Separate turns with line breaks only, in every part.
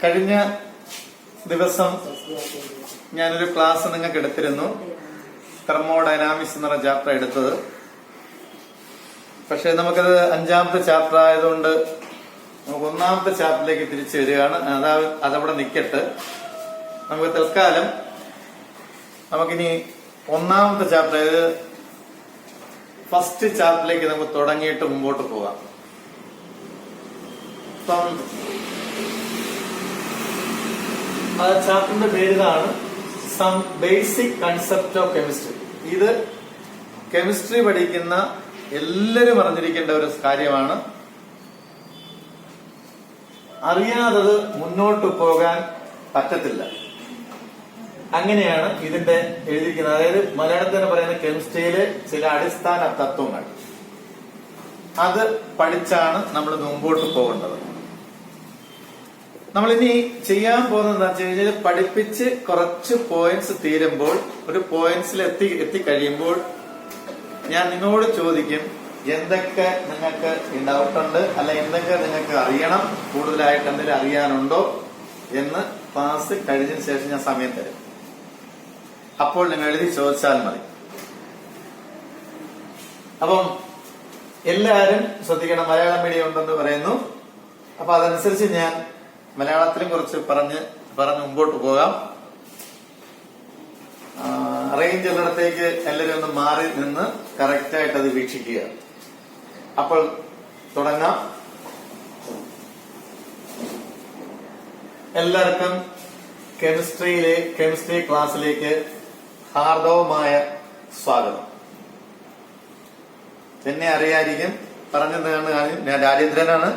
കഴിഞ്ഞ ദിവസം ഞാനൊരു ക്ലാസ് നിങ്ങൾക്ക് എടുത്തിരുന്നു. തെർമോഡൈനാമിക്സ് എന്ന് പറഞ്ഞ ചാപ്റ്റർ എടുത്തത്. പക്ഷെ നമുക്കത് 5ാമത്തെ ചാപ്റ്റർ ആയതുകൊണ്ട് നമുക്ക് 1ാമത്തെ ചാപ്റ്ററിലേക്ക് തിരിച്ചു വരികയാണ്. അതവിടെ നിൽക്കട്ടെ. നമുക്ക് തൽക്കാലം നമുക്കിനി 1ാമത്തെ ചാപ്റ്റർ, അതായത് ഫസ്റ്റ് ചാപ്റ്ററിലേക്ക് നമുക്ക് തുടങ്ങിയിട്ട് മുമ്പോട്ട് പോകാം. ആ ചാപ്റ്ററിന്റെ പേര് ഇതാണ്, some basic concept of chemistry. ഇത് കെമിസ്ട്രി പഠിക്കുന്ന എല്ലാവരും അറിഞ്ഞിരിക്കേണ്ട ഒരു കാര്യമാണ്. അറിയാതത് മുന്നോട്ട് പോകാൻ പറ്റത്തില്ല. അങ്ങനെയാണ് ഇതിന്റെ എഴുതിയിരിക്കുന്നത്. അതായത് മലയാളത്തിൽ തന്നെ പറയുന്ന കെമിസ്ട്രിയിലെ ചില അടിസ്ഥാന തത്വങ്ങൾ, അത് പഠിച്ചാണ് നമ്മൾ മുമ്പോട്ട് പോകേണ്ടത്. നമ്മളിനി ചെയ്യാൻ പോകുന്നത് എന്താ വെച്ച് കഴിഞ്ഞാൽ, പഠിപ്പിച്ച് കുറച്ച് പോയിന്റ്സ് തീരുമ്പോൾ, ഒരു പോയിന്റ്സിൽ എത്തിക്കഴിയുമ്പോൾ ഞാൻ നിങ്ങളോട് ചോദിക്കും, എന്തൊക്കെ നിങ്ങൾക്ക് ഡൗട്ടുണ്ട്, അല്ല എന്തൊക്കെ നിങ്ങൾക്ക് അറിയണം, കൂടുതലായിട്ട് എന്തെങ്കിലും അറിയാനുണ്ടോ എന്ന് ക്ലാസ് കഴിഞ്ഞതിന് ശേഷം ഞാൻ സമയം തരും. അപ്പോൾ നിങ്ങൾ എഴുതി ചോദിച്ചാൽ മതി. അപ്പം എല്ലാവരും ശ്രദ്ധിക്കണം. മലയാളം മീഡിയം ഉണ്ടെന്ന് പറയുന്നു. അപ്പൊ അതനുസരിച്ച് ഞാൻ മലയാളത്തിലും കുറച്ച് പറഞ്ഞ് മുമ്പോട്ട് പോകാം. റേഞ്ച് ഉള്ളിടത്തേക്ക് എല്ലാവരും ഒന്ന് മാറി നിന്ന് കറക്റ്റായിട്ട് അത് വീക്ഷിക്കുക. അപ്പോൾ തുടങ്ങാം. എല്ലാവർക്കും കെമിസ്ട്രി ക്ലാസ്സിലേക്ക് ഹാർദവമായ സ്വാഗതം. എന്നെ അറിയായിരിക്കും, പറഞ്ഞതാണ് ഞാൻ രാജേന്ദ്രനാണ്,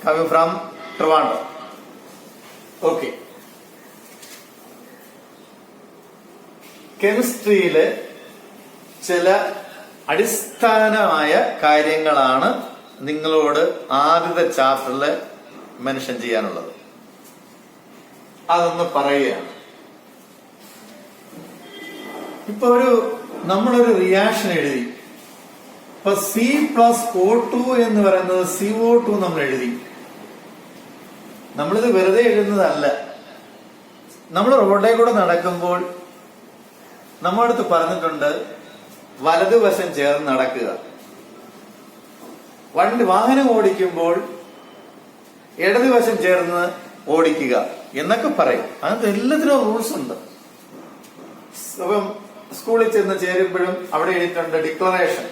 കമ്മിങ് ഫ്രം ട്രിവാൻഡ്രം. ഓക്കെ. കെമിസ്ട്രിയില് ചില അടിസ്ഥാനമായ കാര്യങ്ങളാണ് നിങ്ങളോട് ആദ്യത്തെ ചാപ്റ്ററിൽ മെൻഷൻ ചെയ്യാനുള്ളത്. അതൊന്ന് പറയുകയാണ്. ഇപ്പൊ നമ്മളൊരു റിയാക്ഷൻ എഴുതി. ഇപ്പൊ C+O2 എന്ന് പറയുന്നത് CO2 നമ്മൾ എഴുതി. നമ്മളിത് വെറുതെ എഴുതുന്നതല്ല. നമ്മൾ റോഡിൽ കൂടെ നടക്കുമ്പോൾ നമ്മുടെ അടുത്ത് പറഞ്ഞിട്ടുണ്ട്, വലതുവശം ചേർന്ന് നടക്കുക. വാഹനം ഓടിക്കുമ്പോൾ ഇടതുവശം ചേർന്ന് ഓടിക്കുക എന്നൊക്കെ പറയും. അങ്ങനത്തെ എല്ലാത്തിനും റൂൾസ് ഉണ്ട്. അപ്പം സ്കൂളിൽ ചെന്ന് ചേരുമ്പോഴും അവിടെ എഴുതിയിട്ടുണ്ട്, declaration,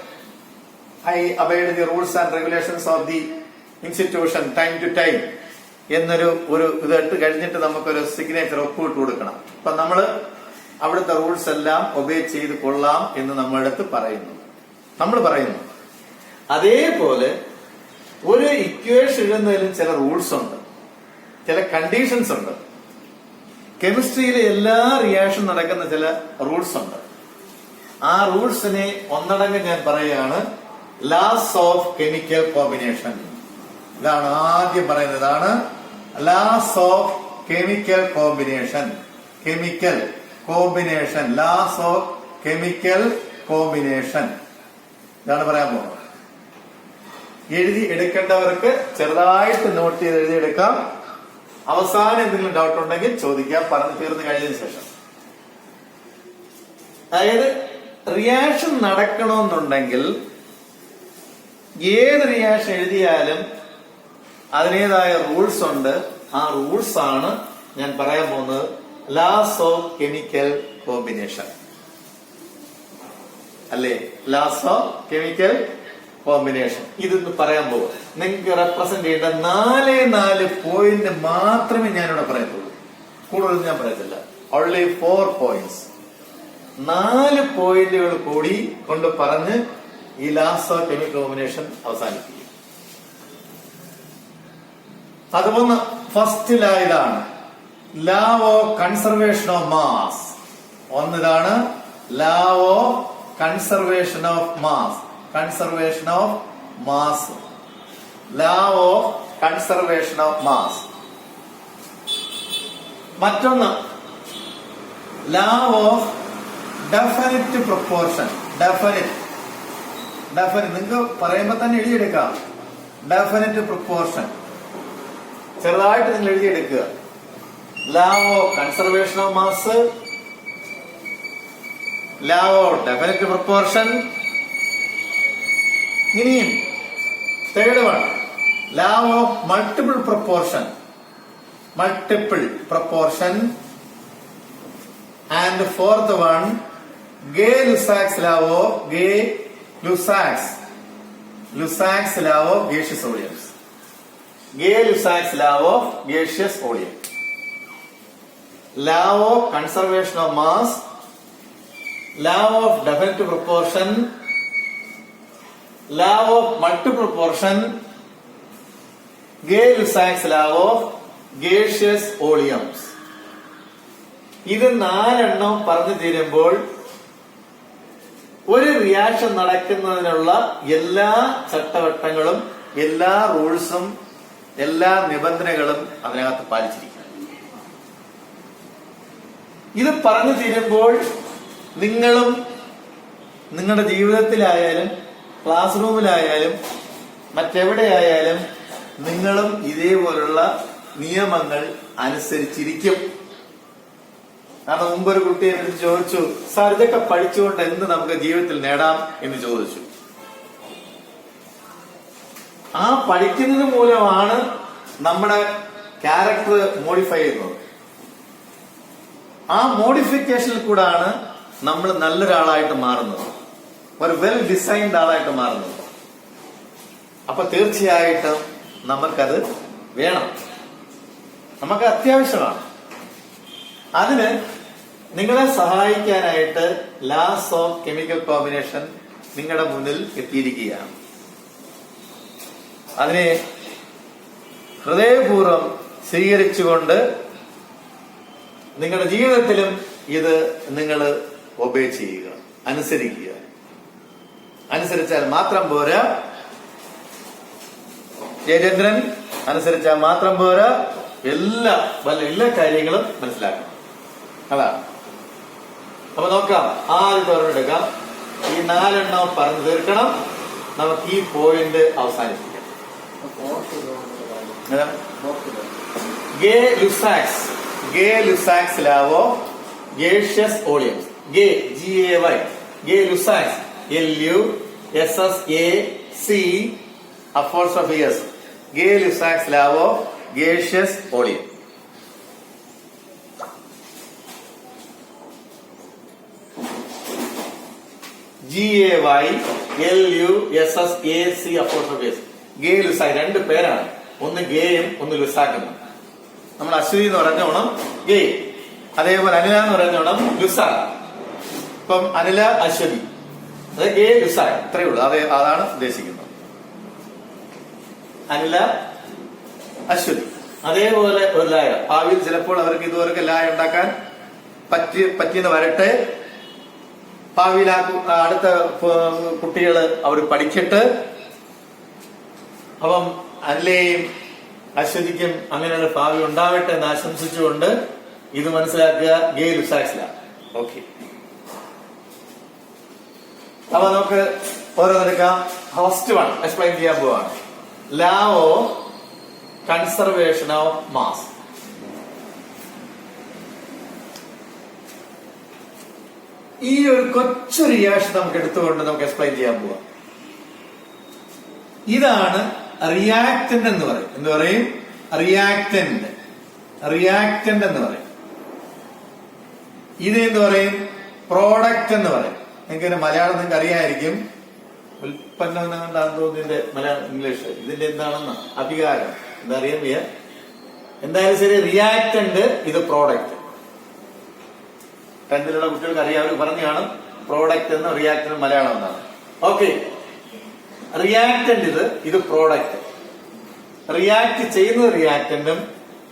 I abide the rules and regulations of the institution time to time എന്നൊരു ഇതിട്ട് കഴിഞ്ഞിട്ട് നമുക്കൊരു സിഗ്നേച്ചർ ഒപ്പിട്ട് കൊടുക്കണം. അപ്പൊ നമ്മള് അവിടുത്തെ റൂൾസ് എല്ലാം ഒബേ ചെയ്ത് കൊള്ളാം എന്ന് നമ്മളടുത്ത് നമ്മൾ പറയുന്നു. അതേപോലെ ഒരു ഇക്വേഷൻ എഴുതുന്നതിലും ചില റൂൾസ് ഉണ്ട്, ചില കണ്ടീഷൻസ് ഉണ്ട്. കെമിസ്ട്രിയിലെ എല്ലാ റിയാക്ഷൻ നടക്കുന്ന ചില റൂൾസ് ഉണ്ട്. ആ റൂൾസിനെ ഒന്നടങ്കം ഞാൻ പറയുകയാണ്, ലാസ് ഓഫ് കെമിക്കൽ കോമ്പിനേഷൻ. ഇതാണ് ആദ്യം പറയുന്നത്. ഇതാണ് laws of chemical combination. Chemical combination, laws of chemical combination, ഇതാണ് പറയാൻ പോകുന്നത്. എഴുതി എടുക്കേണ്ടവർക്ക് ചെറുതായിട്ട് നോട്ട് ചെയ്ത് എഴുതിയെടുക്കാം. അവസാനം എന്തെങ്കിലും ഡൗട്ട് ഉണ്ടെങ്കിൽ ചോദിക്കാം, പറഞ്ഞു തീർന്നു കഴിഞ്ഞതിന് ശേഷം. അതായത് റിയാക്ഷൻ നടക്കണമെന്നുണ്ടെങ്കിൽ ഏത് റിയാക്ഷൻ എഴുതിയാലും അതിനേതായ റൂൾസ് ഉണ്ട്. ആ റൂൾസ് ആണ് ഞാൻ പറയാൻ പോകുന്നത്, ലാസ് ഓഫ് കെമിക്കൽ കോമ്പിനേഷൻ. അല്ലേ, ലാസ് ഓഫ് കെമിക്കൽ കോമ്പിനേഷൻ. ഇതൊന്ന് പറയാൻ പോകും. നിങ്ങൾക്ക് റെപ്രസെന്റ് ചെയ്യേണ്ട 4 പോയിന്റ് മാത്രമേ ഞാനിവിടെ പറയത്തുള്ളൂ. കൂടുതൽ ഞാൻ പറയത്തില്ല. Only 4 points. 4 പോയിന്റുകൾ കൂടി കൊണ്ട് പറഞ്ഞ് ഈ ലാസ് ഓഫ് കെമിക്കൽ കോമ്പിനേഷൻ അവസാനിപ്പിക്കും. അതുപോലെ ഫസ്റ്റ് ലാ ഇതാണ്, law of conservation of mass. ഒന്നിതാണ് law of conservation of mass. Conservation of mass, law of conservation of mass. മറ്റൊന്ന് law of definite proportion. Definite നിങ്ങൾക്ക് പറയുമ്പോ തന്നെ എഴുതിയെടുക്കാം. Definite proportion. ചെറുതായിട്ട് നിങ്ങൾ എഴുതിയെടുക്കുക. Law of conservation of mass, law of definite proportion. ഇനിയും third one law of multiple proportion, multiple proportion. And fourth one Gay-Lussac's law of Gay-Lussac's law of gaseous volumes. Gay-Lussac's law of gaseous volume. Law of conservation of mass, law of definite proportion, law of multiple proportion, Gay-Lussac's law of gaseous volumes. ഇത് 4 പറഞ്ഞു തീരുമ്പോൾ ഒരു reaction നടക്കുന്നതിനുള്ള എല്ലാ ചട്ടവട്ടങ്ങളും എല്ലാ റൂൾസും എല്ലാ നിബന്ധനകളും അതിനകത്ത് പാലിച്ചിരിക്കണം. ഇത് പറഞ്ഞു തീരുമ്പോൾ നിങ്ങളും നിങ്ങളുടെ ജീവിതത്തിലായാലും ക്ലാസ് റൂമിലായാലും മറ്റെവിടെയായാലും നിങ്ങളും ഇതേപോലുള്ള നിയമങ്ങൾ അനുസരിച്ചിരിക്കും. കാരണം മുമ്പൊരു കുട്ടി എന്നോട് ചോദിച്ചു, സാർ ഇതൊക്കെ പഠിച്ചുകൊണ്ട് എന്ത് നമുക്ക് ജീവിതത്തിൽ നേടാം എന്ന് ചോദിച്ചു. ആ പഠിക്കുന്നത് മൂലമാണ് നമ്മുടെ ക്യാരക്ടർ മോഡിഫൈ ചെയ്യുന്നത്. ആ മോഡിഫിക്കേഷനിൽ കൂടാണ് നമ്മൾ നല്ലൊരാളായിട്ട് മാറുന്നത്, ഒരു വെൽ ഡിസൈൻഡ് ആളായിട്ട് മാറുന്നത്. അപ്പൊ തീർച്ചയായിട്ടും നമുക്കത് വേണം, നമുക്ക് അത്യാവശ്യമാണ്. അതിന് നിങ്ങളെ സഹായിക്കാനായിട്ട് ലാസ് ഓഫ് കെമിക്കൽ കോമ്പിനേഷൻ നിങ്ങളുടെ മുന്നിൽ എത്തിയിരിക്കുകയാണ്. അതിനെ ഹൃദയപൂർവ്വം സ്വീകരിച്ചുകൊണ്ട് നിങ്ങളുടെ ജീവിതത്തിലും ഇത് നിങ്ങൾ ഒബേ ചെയ്യുക, അനുസരിക്കുക. അനുസരിച്ചാൽ മാത്രം പോരാ ജയചന്ദ്രൻ, അനുസരിച്ചാൽ മാത്രം പോരാ, എല്ലാ കാര്യങ്ങളും മനസ്സിലാക്കണം. അതാണ്. അപ്പൊ നോക്കാം, ആദ്യത്തെ ഒരെണ്ണം ഈ 4 പറഞ്ഞു തീർക്കണം. നമുക്ക് ഈ പോയിന്റ് അവസാനിപ്പിക്കാം. Gay-Lussac's law of gaseous volumes. Gay, Gay-Lussac's, L-U-S-S-A-C, apostrophe S. Gay-Lussac's law of gaseous volume. Gay-Lussac's apostrophe S. Gay-Lussac 2 പേരാണ്, ഒന്ന് ഗേയും ഒന്ന് ലുസാക്കും. നമ്മൾ അശ്വതി എന്ന് പറഞ്ഞോണം ഗേ, അതേപോലെ അനില എന്ന് പറഞ്ഞോണം ലുസാക്. ഇപ്പം അനില അശ്വതി, അത് ഗേ ലുസാക്, ഇത്രയേ ഉള്ളൂ. അതാണ് ഉദ്ദേശിക്കുന്നത്. അനില അശ്വതി. അതേപോലെ ഒരു ലായ, ഭാവിയിൽ ചിലപ്പോൾ അവർക്ക് ഇതുവരെ ലായ ഉണ്ടാക്കാൻ പറ്റിയെന്ന് വരട്ടെ. ഭാവിയിൽ അടുത്ത കുട്ടികള് അവർ പഠിക്കട്ടെ. അപ്പം അനിലയും അശ്വതിക്കും അങ്ങനെയുള്ള ഭാവി ഉണ്ടാവട്ടെ എന്ന് ആശംസിച്ചുകൊണ്ട് ഇത് മനസ്സിലാക്കുക. Gay-Lussac's law. ഓക്കെ, അപ്പൊ നമുക്ക് ഓരോന്നെടുക്കാം. ഫസ്റ്റ് വൺ എക്സ്പ്ലെയിൻ ചെയ്യാൻ പോവാണ്. Law of conservation of mass. ഈ ഒരു കൊച്ചു റിയാക്ഷൻ നമുക്ക് എടുത്തുകൊണ്ട് നമുക്ക് എക്സ്പ്ലെയിൻ ചെയ്യാൻ പോവാം. ഇതാണ് റിയാക്ടന്റ് എന്ന് പറയും. എന്ത് പറയും? റിയാക്ടന്റ് എന്ന് പറയും. ഇത് എന്ന് പറയും പ്രോഡക്റ്റ് എന്ന് പറയും. നിങ്ങൾക്ക് മലയാളം നിങ്ങൾക്ക് അറിയാമായിരിക്കും. ഉൽപ്പന്നം എന്നാണ് തോന്നുന്നതിന്റെ മലയാളം ഇംഗ്ലീഷ് ഇതിന്റെ എന്താണെന്ന് അധികാരം എന്താ അറിയാൻ വയ്യ. എന്തായാലും ശരി, റിയാക്ടന്റ്, ഇത് പ്രോഡക്റ്റ്. 10th കുട്ടികൾക്ക് അറിയാം, അവർ പറഞ്ഞു കാണും പ്രോഡക്റ്റ് എന്ന് റിയാക്ടന്റ് മലയാളം എന്നാണ്. ഓക്കെ, റിയാക്ടന്റ് ഇത് പ്രോഡക്റ്റ്. റിയാക്ട് ചെയ്യുന്നത് റിയാക്ടന്റും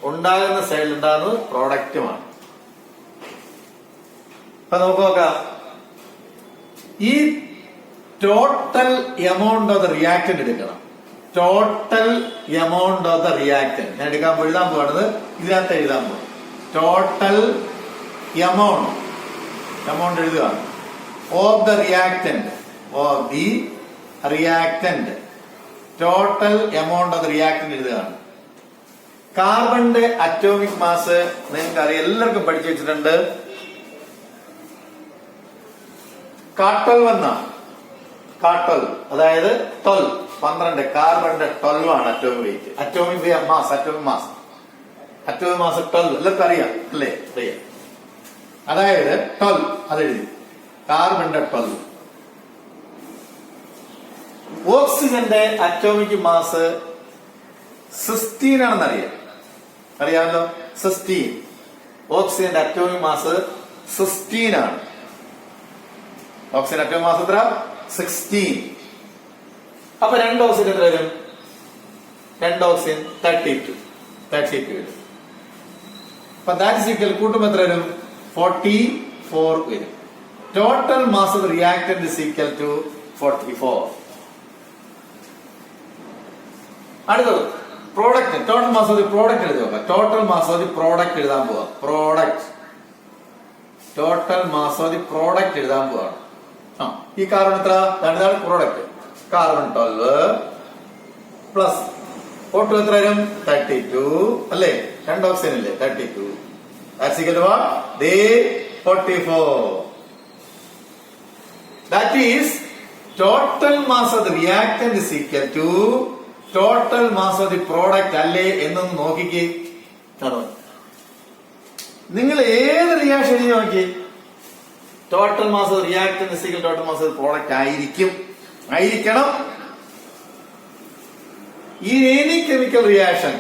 ഉണ്ടാകുന്ന സൈഡിൽ ഉണ്ടാകുന്നത് പ്രോഡക്റ്റുമാണ്. അപ്പൊ നമുക്ക് നോക്കാം. ഈ total amount of the reactant എടുക്കണം. Total amount of the reactant ഞാൻ എഴുതാൻ പോകുന്നത് ഇതിനകത്ത് എഴുതാൻ പോകും. ടോട്ടൽ എമൗണ്ട് എഴുതുക of the reactant, total amount of the reactant എഴുതുകയാണ്. കാർബണിന്റെ അറ്റോമിക് മാസ് നിങ്ങൾക്ക് അറിയാം, എല്ലാവർക്കും പഠിച്ചു വെച്ചിട്ടുണ്ട്. കാ12 കാ12, അതായത് 12 കാർബണിന്റെ 12 ആണ് അറ്റോമിക് വെയിറ്റ്. അറ്റോമിക് മാസ് 12 എല്ലാവർക്കും അറിയാം അല്ലേ? അറിയാം. അതായത് 12 അതെഴുതി, കാർബണിന്റെ 12. ഓക്സിജന്റെ അറ്റോമിക് മാസ് 16 ആണെന്ന് അറിയാമല്ലോ. 16. ഓക്സിജന്റെ അറ്റോമിക് മാസ് 16 ആണ്. ഓക്സിജൻ അറ്റോമിക് മാസ് എത്ര? 16. അപ്പൊ 2 ഓക്സിജൻ എത്ര വരും? 2 ഓക്സിജൻ 32 വരും. അപ്പൊ ദാറ്റ് ഈസ് ഈക്വൽ, കൂട്ടുമ്പോൾ എത്ര വരും? 44 വരും. Total mass of reactant is equal to 44. അടുത്തത് product. Total mass of the product എഴുതി നോക്കാം. Total mass of the product എഴുതാൻ പോവാ. Total mass of the product എഴുതാൻ പോവാണ്. ഈ കാർബൺ എത്ര? ഇതാണ് പ്രോഡക്റ്റ്. കാർബൺ 12 പ്ലസ് O2 എത്ര വരും? 32 അല്ലേ? 2 ഓക്സിജൻ അല്ലേ? 32. That's equal to what? 44. That is total mass of the reactant is equal to total mass of the product അല്ലേ എന്നൊന്ന് നോക്കിക്കേ. നിങ്ങൾ ഏത് റിയാക്ഷൻ എഴുതി നോക്കി, total mass of reactant is equal total mass of product ആയിരിക്കണം. In any chemical reaction,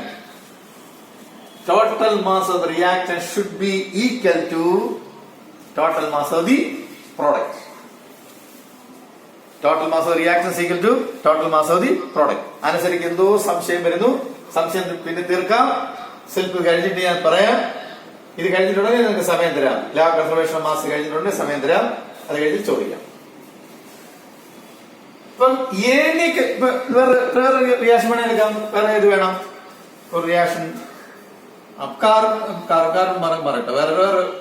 total mass of the reactant should be equal to total mass of the product. Total mass of the reaction is equal to total mass of the product. അനുസരിച്ച് എന്തോ സംശയം വരുന്നു. സംശയം പിന്നെ തീർക്കാം. Self കഴിഞ്ഞിട്ട് ഞാൻ പറയാം. ഇത് കഴിഞ്ഞിട്ടുണ്ടെങ്കിൽ നിങ്ങൾക്ക് സമയം തരാം. ലാ കൺസർവേഷൻ ഓഫ് മാസ് കഴിഞ്ഞിട്ടുണ്ടെങ്കിൽ സമയം തരാം. അത് കഴിഞ്ഞ് ചോദിക്കാം. ഇപ്പം വേറെ റിയാക്ഷൻ വേണം എടുക്കാം. വേറെ ഏത് വേണം? ഒരു റിയാക്ഷൻ കാർബൺ പറയട്ടെ. വേറെ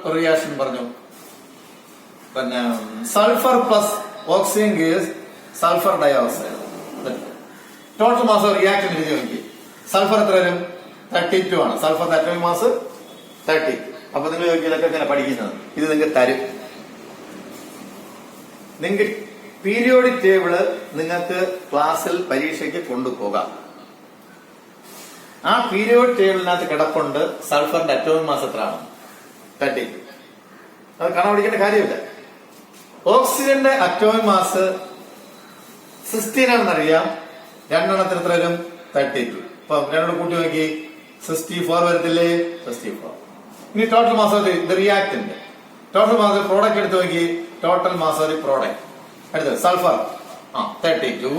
ഒരു റിയാക്ഷൻ പറഞ്ഞു. പിന്നെ sulphur plus oxygen gas sulphur dioxide. Total mass of reaction എഴുതി നോക്കി. സൾഫർ എത്ര വരും? 32 ആണ്. സൾഫറിന്റെ അറ്റോമിക് മാസ് 30. അപ്പൊ നിങ്ങൾ ഇതൊക്കെ ഇങ്ങനെ പഠിക്കുന്നത് ഇത് നിങ്ങൾക്ക് തരും. നിങ്ങൾക്ക് പീരിയോഡിക് ടേബിള് നിങ്ങൾക്ക് ക്ലാസ്സിൽ പരീക്ഷയ്ക്ക് കൊണ്ടുപോകാം. ആ പീരിയോഡിക് ടേബിളിനകത്ത് കിടപ്പുണ്ട് സൾഫറിന്റെ അറ്റോമിക് മാസ് എത്രയാണ്? 30. അത് കണപിടിക്കേണ്ട കാര്യമില്ല. ഓക്സിജന്റെ അറ്റോമിക് മാസ് 16 ആണെന്നറിയാം. രണ്ടെണ്ണത്തിന് എത്ര വരും? 32. അപ്പൊ രണ്ടോട് കൂട്ടി നോക്കി 64 വരത്തില്ലേ? 64. ഇനി total mass of the reactant, total mass of product എടുത്ത് നോക്കി. Total mass of the product അടുത്തത് സൾഫർ 32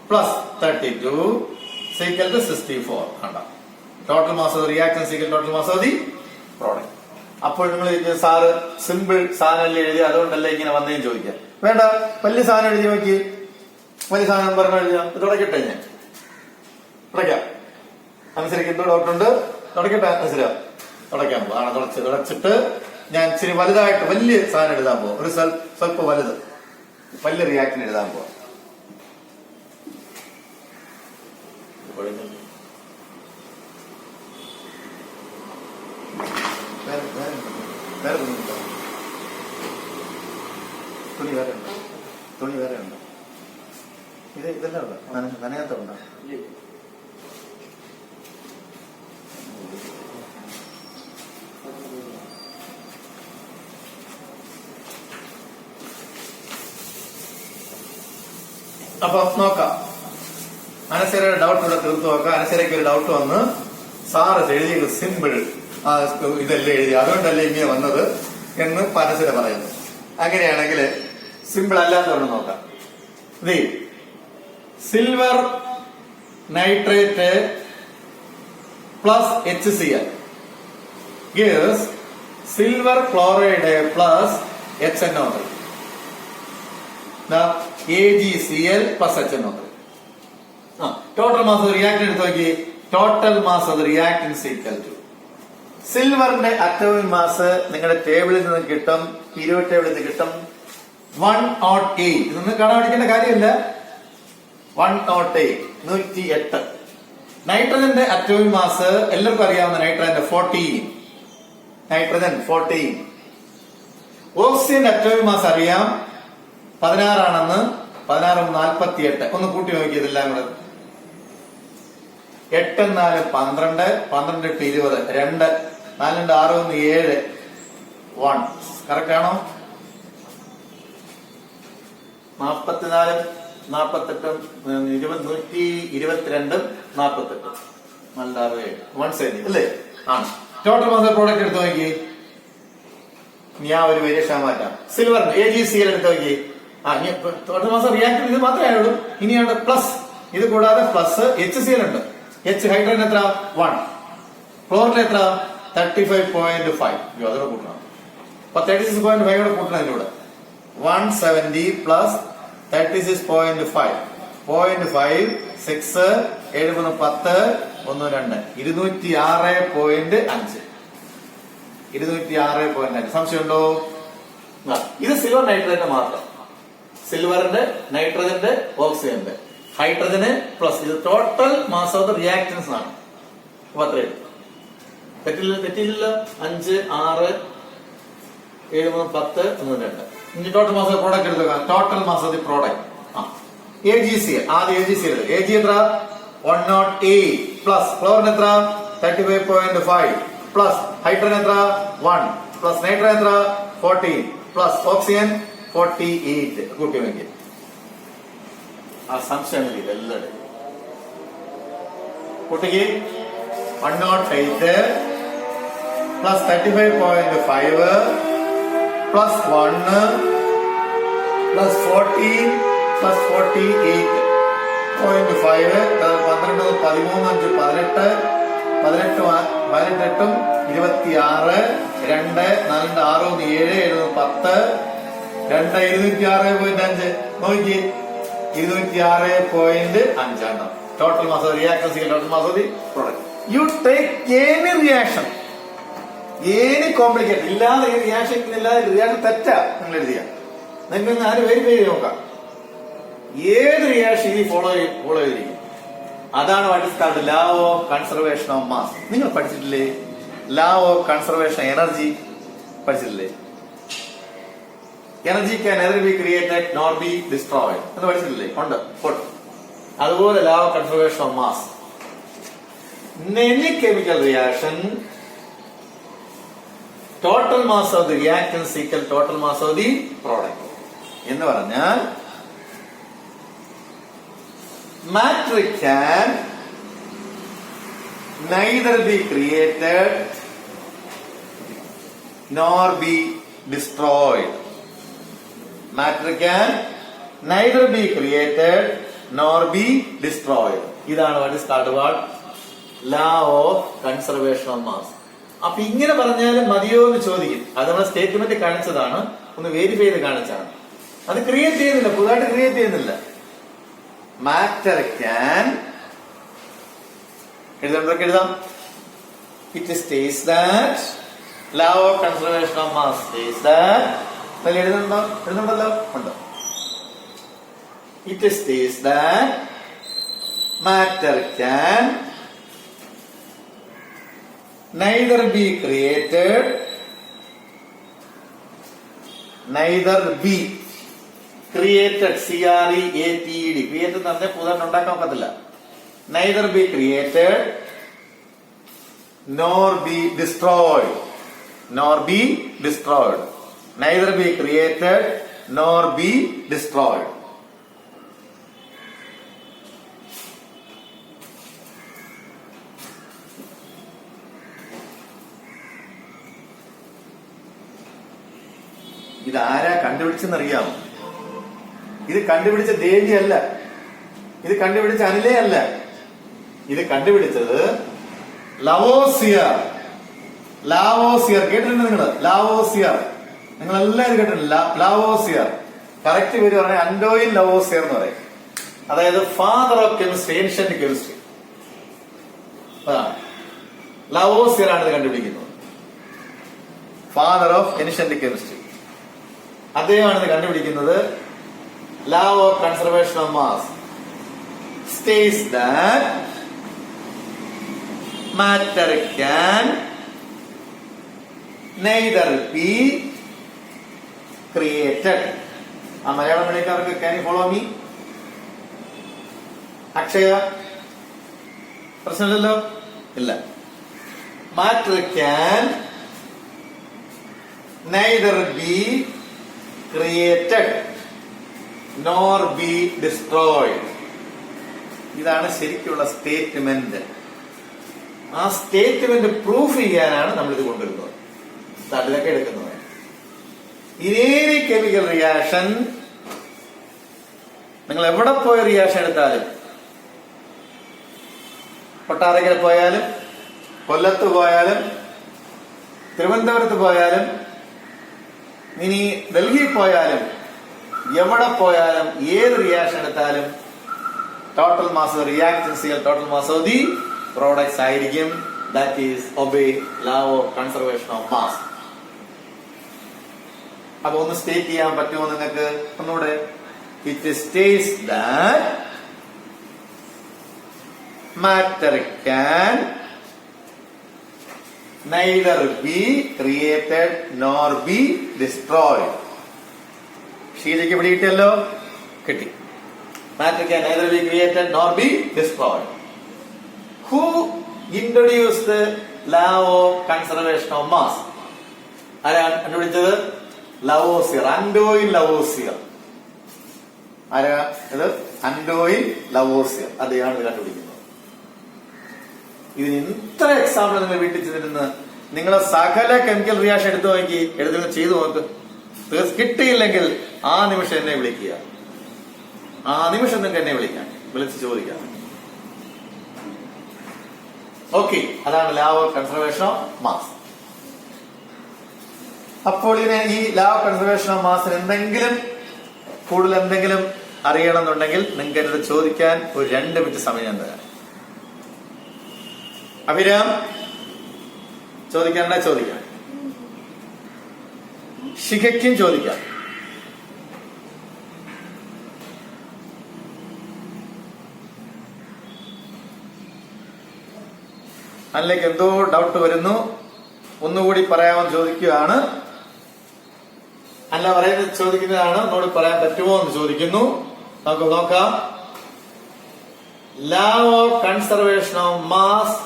പ്ലസ് 32 ഈക്വൽ ടു 64. കണ്ട total mass of reactants equal total mass of the product. അപ്പോൾ നിങ്ങൾ സാറ് സിമ്പിൾ സാധനം എഴുതി അതുകൊണ്ടല്ലേ ഇങ്ങനെ വന്നേന്ന് ചോദിക്കാം. വേണ്ട, വലിയ സാധനം എഴുതി നോക്കി. വലിയ സാധനം പറഞ്ഞ എഴുതിയാ തുടക്കട്ടെ. ഞാൻ തുടയ്ക്കാം. അനുസരിക്കും എന്തോ ഡൗട്ടുണ്ട്. തുടക്കട്ടെ അനുസരിച്ച തുടയ്ക്കാൻ പോവാ. തുടച്ചിട്ട് ഞാൻ ഇച്ചിരി വലുതായിട്ട് വലിയ സാധനം എഴുതാൻ പോവാം. ഒരു സ്വല്പം വലുത് വലിയ റിയാക്ഷൻ എഴുതാൻ പോവാം. തുണി വേറെ ഉണ്ടോ? ഇതെല്ലാം ഉണ്ടോ? നനയാത്ത ഉണ്ടോ? അപ്പൊ നോക്കാം. അനശ്വരയുടെ ഡൗട്ട് ഇവിടെ തീർത്തു നോക്കാം. അനശ്വരയ്ക്ക് ഒരു ഡൗട്ട് വന്ന് സാറ് എഴുതിയത് സിമ്പിൾ ഇതല്ലേ എഴുതി, അതുകൊണ്ടല്ലേ ഇങ്ങനെ വന്നത് എന്ന് അനശ്വര പറയുന്നു. അങ്ങനെയാണെങ്കിൽ സിമ്പിൾ അല്ലാത്തവരുടെ നോക്കാം. Silver nitrate plus HCl gives silver chloride plus HNO3. AgCl plus HNO3. Total mass of the reactant എടുത്ത് നോക്കി. Total mass of the reactant is equal to സിൽവറിന്റെ അറ്റോമിക് മാസ് നിങ്ങളുടെ ടേബിളിൽ നിന്ന് കിട്ടും, പീരിയോഡിക് ടേബിളിൽ നിന്ന് കിട്ടും 108. ഇതൊന്നും കാണാൻ പഠിക്കേണ്ട കാര്യമില്ല. 108 108 നൈട്രജന്റെ അറ്റോമിക് മാസ് എല്ലാവർക്കും അറിയാവുന്ന നൈട്രജന്റെ 14. നൈട്രജൻ 14. ഓക്സിജന്റെ അറ്റോമിക് മാസ് അറിയാം 16 ആണെന്ന്. 16 48. ഒന്ന് കൂട്ടി നോക്കിയതെല്ലാം കൂടെ. 8 4 12, 12 8 20, 2 4 2 6 1 7, 1. കറക്റ്റ് ആണോ? 44 48 122 48. നല്ല 170 അല്ലേ? ആണ്. ടോട്ടൽ മാസ് പ്രോഡക്റ്റ് എടുത്ത് നോക്കി. ഞാൻ ഒരു വേരിയേഷൻ മാറ്റാം. സിൽവറിന്റെ AgCl എടുത്ത് നോക്കി. ടോട്ടൽ മാസ് റിയാക്ടർ ഇത് മാത്രമേ ആയുള്ളൂ. ഇനിയാണ് പ്ലസ്. ഇത് കൂടാതെ പ്ലസ് HCl ഉണ്ട്. H ഹൈഡ്രജൻ എത്ര? 1. ക്ലോറിൻ എത്ര? 35.5. അതോടെ കൂട്ടണം. അപ്പൊ 36.5 കൂടെ കൂട്ടണം. ഇതിലൂടെ 170 പ്ലസ് 36.5 0.5 6 7 10 1 2 206.5. 206.5. സംശയമുണ്ടോ? ഇത് സിൽവർ നൈട്രജന്റെ മാത്രം. സിൽവറിന്റെ, നൈട്രജന്റെ, ഓക്സിജന്റെ, ഹൈഡ്രജന് പ്ലസ്. ഇത് total mass of the reactance ആണ്. അപ്പൊ അത്രയും തെറ്റില്ല. 5 6 7 10 1 2. ഇനി ടോട്ടൽ മാസ് ഓഫ് പ്രോഡക്റ്റ് എടുക്കുക. Total mass of the product. AgCl. ആദ്യം AgCl. Ag എത്ര? 108 പ്ലസ് ക്ലോറിൻ എത്ര? 35.5 പ്ലസ് ഹൈഡ്രജൻ എത്ര? 1 പ്ലസ് നൈട്രജൻ എത്ര? 14 പ്ലസ് ഓക്സിജൻ 48. കൂട്ടി നോക്കി. ആ സംശയം ഇതെല്ലാം കൂട്ടിക്ക്. 108 പ്ലസ് 35.5 പ്ലസ് 1 പ്ലസ് 14 പ്ലസ് 48.5. 12 13 5 18 18 18 26 2 4 6 7 7 10 2 206.5. നോക്കി. 206.5 ആണ് total mass of reactants. Total mass of the product. You take any reaction, any complicate ഇല്ലാതെ ഈ റിയാക്ഷൻ ഇല്ലാതെ റിയാക്ഷൻ തെറ്റാ നിങ്ങൾ എഴുതിയ. നിങ്ങൾക്ക് 4 വെരിഫൈ ചെയ്ത് നോക്കാം. ഏത് റിയാക്ഷൻ ഈ ഫോളോ ചെയ്തിരിക്കും. അതാണ് what law of conservation of mass. നിങ്ങൾ പഠിച്ചിട്ടില്ലേ? ലോ ഓഫ് കൺസർവേഷൻ എനർജി പഠിച്ചിട്ടില്ലേ? Energy can neither be created nor be destroyed എന്ന് പഠിച്ചിട്ടില്ലേ? ഉണ്ട്. അതുപോലെ law of conservation of mass. Any chemical reaction total mass of the reactants equal total mass of the product എന്ന് പറഞ്ഞാൽ matter can neither be created nor be destroyed. Matter can neither be created nor be destroyed. ഇതാണ് what is called what law of conservation of mass. അപ്പൊ ഇങ്ങനെ പറഞ്ഞാലും മതിയോ എന്ന് ചോദിക്കും. അത് നമ്മുടെ സ്റ്റേറ്റ്മെന്റ് കാണിച്ചതാണ്, ഒന്ന് വെരിഫൈ ചെയ്ത് കാണിച്ചാണ്. അത് ക്രിയേറ്റ് ചെയ്യുന്നില്ല, പുതുതായിട്ട് ക്രിയേറ്റ് ചെയ്യുന്നില്ല. Matter can എഴുതാം. It states that law of conservation of mass states that എഴുതുന്നുണ്ടല്ലോ ഉണ്ട്. It states that matter can neither be created created created എന്ന് പറഞ്ഞാൽ പുതുതായിട്ട് ഉണ്ടാക്കാൻ പറ്റില്ല. neither be created nor be destroyed. neither be created nor be destroyed. ഇതാരാ കണ്ടുപിടിച്ചെന്നറിയാമോ? ഇത് കണ്ടുപിടിച്ച ദേവി അല്ല, ഇത് കണ്ടുപിടിച്ച അനിലേ അല്ല. ഇത് കണ്ടുപിടിച്ചത് ലവോസിയർ. കേട്ടിട്ടുണ്ട് നിങ്ങൾ? ലാവോസിയർ നിങ്ങൾ എല്ലാവരും കേട്ടിട്ടുണ്ട്. ലാവോസിയർ കറക്റ്റ് പേര് പറഞ്ഞ അന്റോയിൻ ലവോസിയർ എന്ന് പറയും. അതായത് father of chemistry, ancient chemistry. Lavoisier ആണ് ഇത് കണ്ടുപിടിക്കുന്നത്. ഫാദർ ഓഫ് ഏൻഷ്യന്റ് കെമിസ്ട്രി അദ്ദേഹമാണ് ഇത് കണ്ടുപിടിക്കുന്നത്. Law of conservation of mass states that matter can neither be created. ആ Malayalam മണിക്കാർക്ക് can you follow me? Akshaya പ്രശ്നമില്ലല്ലോ? ഇല്ല. matter can neither be created nor be destroyed. ഇതാണ് ശരിക്കുള്ള സ്റ്റേറ്റ്മെന്റ്. ആ സ്റ്റേറ്റ്മെന്റ് പ്രൂഫ് ചെയ്യാനാണ് നമ്മൾ ഇത് കൊണ്ടുവരുന്നത്, അതിലൊക്കെ എടുക്കുന്നത്. ഇനി കെമിക്കൽ റിയാക്ഷൻ നിങ്ങൾ എവിടെ പോയ റിയാക്ഷൻ എടുത്താലും, കൊട്ടാരക്കര പോയാലും, കൊല്ലത്ത് പോയാലും, തിരുവനന്തപുരത്ത് പോയാലും, ഇനി ഡൽഹി പോയാലും, എവിടെ പോയാലും, ഏത് റിയാക്ഷൻ എടുത്താലും ടോട്ടൽ മാസ് റിയാക്ടൻസികൾ total mass of the products ആയിരിക്കും. That is obey law of conservation of mass. അപ്പൊ ഒന്ന് സ്റ്റേറ്റ് ചെയ്യാൻ പറ്റുമോ നിങ്ങൾക്ക്? ഒന്നുകൂടെ. It states that matter can neither be created nor be destroyed. ഷീജയ്ക്ക് ഇവിടെ കിട്ടിയല്ലോ, കിട്ടി. Matter can neither be created nor be destroyed. Who introduced the law of conservation of mass? ആരാണ് കണ്ടുപിടിച്ചത്? Lavoisier, Antoine Lavoisier. ആരാ ഇത്? Antoine Lavoisier. അദ്ദേഹമാണ് ഇത് കണ്ടുപിടിക്കുന്നത്. ഇതിന് ഇത്ര എക്സാമ്പിൾ നിങ്ങൾ വീട്ടിൽ ചെന്നിരുന്ന് നിങ്ങളെ സകല കെമിക്കൽ റിയാക്ഷൻ എടുത്തു നോക്കി, എടുത്ത് ചെയ്തു നോക്ക്. കിട്ടിയില്ലെങ്കിൽ ആ നിമിഷം എന്നെ വിളിക്കുക. ആ നിമിഷം നിങ്ങൾക്ക് എന്നെ വിളിക്കാം, വിളിച്ച് ചോദിക്കാം. ഓക്കെ, അതാണ് law of conservation of mass. അപ്പോൾ ഈ ലോ ഓഫ് കൺസർവേഷൻ ഓഫ് മാസിന് എന്തെങ്കിലും കൂടുതൽ എന്തെങ്കിലും അറിയണമെന്നുണ്ടെങ്കിൽ നിങ്ങൾക്ക് എന്നോട് ചോദിക്കാൻ ഒരു 2 മിനിറ്റ് സമയം ഞാൻ തരാം. അഭിരാം ചോദിക്കാണ്ട ചോദിക്കാം, ശിഖയ്ക്കും ചോദിക്കാം. അതിലേക്ക് എന്തോ ഡൗട്ട് വരുന്നു, ഒന്നുകൂടി പറയാമെന്ന് ചോദിക്കുകയാണ്. അല്ല പറയുന്നത് ചോദിക്കുന്നതാണ്, ഒന്നുകൂടി പറയാൻ പറ്റുമോ എന്ന് ചോദിക്കുന്നു. നമുക്ക് നോക്കാം. Law of conservation of mass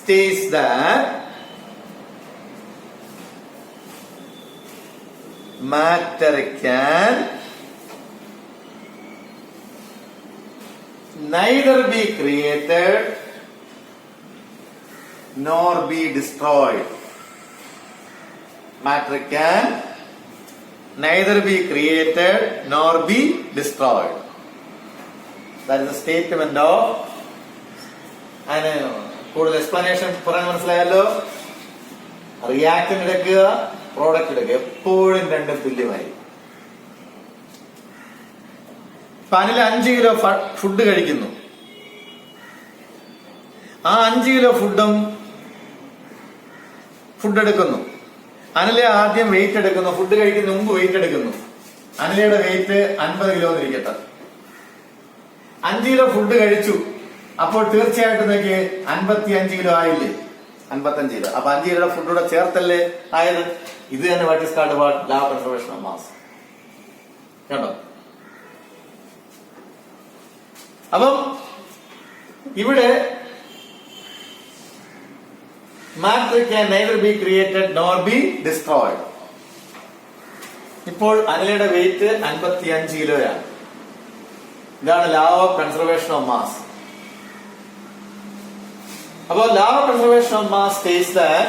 states that matter can neither be created nor be destroyed. Matter can neither be created nor be destroyed. That is the statement of കൂടുതൽ എക്സ്പ്ലനേഷൻ പറയാൻ മനസ്സിലായല്ലോ. റിയാക്ടന്റ് എടുക്കുക, പ്രോഡക്റ്റ് എടുക്കുക, എപ്പോഴും രണ്ടും തുല്യമായി. Anil 5 kilo food കഴിക്കുന്നു. ആ 5 കിലോ ഫുഡ് എടുക്കുന്നു. അനില ആദ്യം വെയിറ്റ് എടുക്കുന്നു, ഫുഡ് കഴിക്കുന്ന മുമ്പ് വെയിറ്റ് എടുക്കുന്നു. അനിലയുടെ വെയിറ്റ് 50 കിലോ എന്നിരിക്കട്ടെ. 5 കിലോ ഫുഡ് കഴിച്ചു. അപ്പോൾ തീർച്ചയായിട്ടും നോക്കി 55 കിലോ ആയില്ലേ? 55 കിലോ. അപ്പൊ 5 കിലോ ഫുഡൂടെ ചേർത്തല്ലേ ആയത്? ഇത് തന്നെ what is called about law of conservation of mass. കേട്ടോ? അപ്പം ഇവിടെ matter can neither be created nor be destroyed. ഇപ്പോൾ അനിലയുടെ വെയിറ്റ് 55 കിലോയാണ്. ഇതാണ് law of conservation of mass. അപ്പോൾ law of conservation of mass states that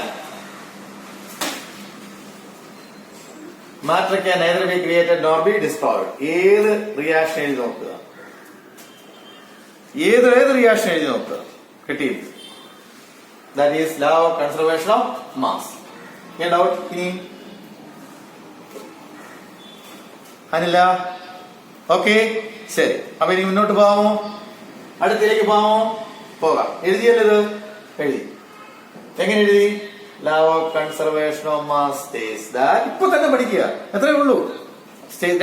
matter can neither be created nor be destroyed. ഏത് reaction എഴുതി നോക്കുക, ഏത് റിയാക്ഷൻ എഴുതി നോക്കുക, കിട്ടി. That is law of conservation of mass. Any doubt? ഇനി Anila okay, ശരി. അപ്പൊ ഇനി മുന്നോട്ട് പോകാമോ? അടുത്തിലേക്ക് പോകാമോ? പോകാം. എഴുതിയല്ലോ? എഴുതി. എങ്ങനെ എഴുതി? Law of conservation of mass states that, ഇപ്പൊ തന്നെ പഠിക്കുക, എത്രയേ ഉള്ളൂ,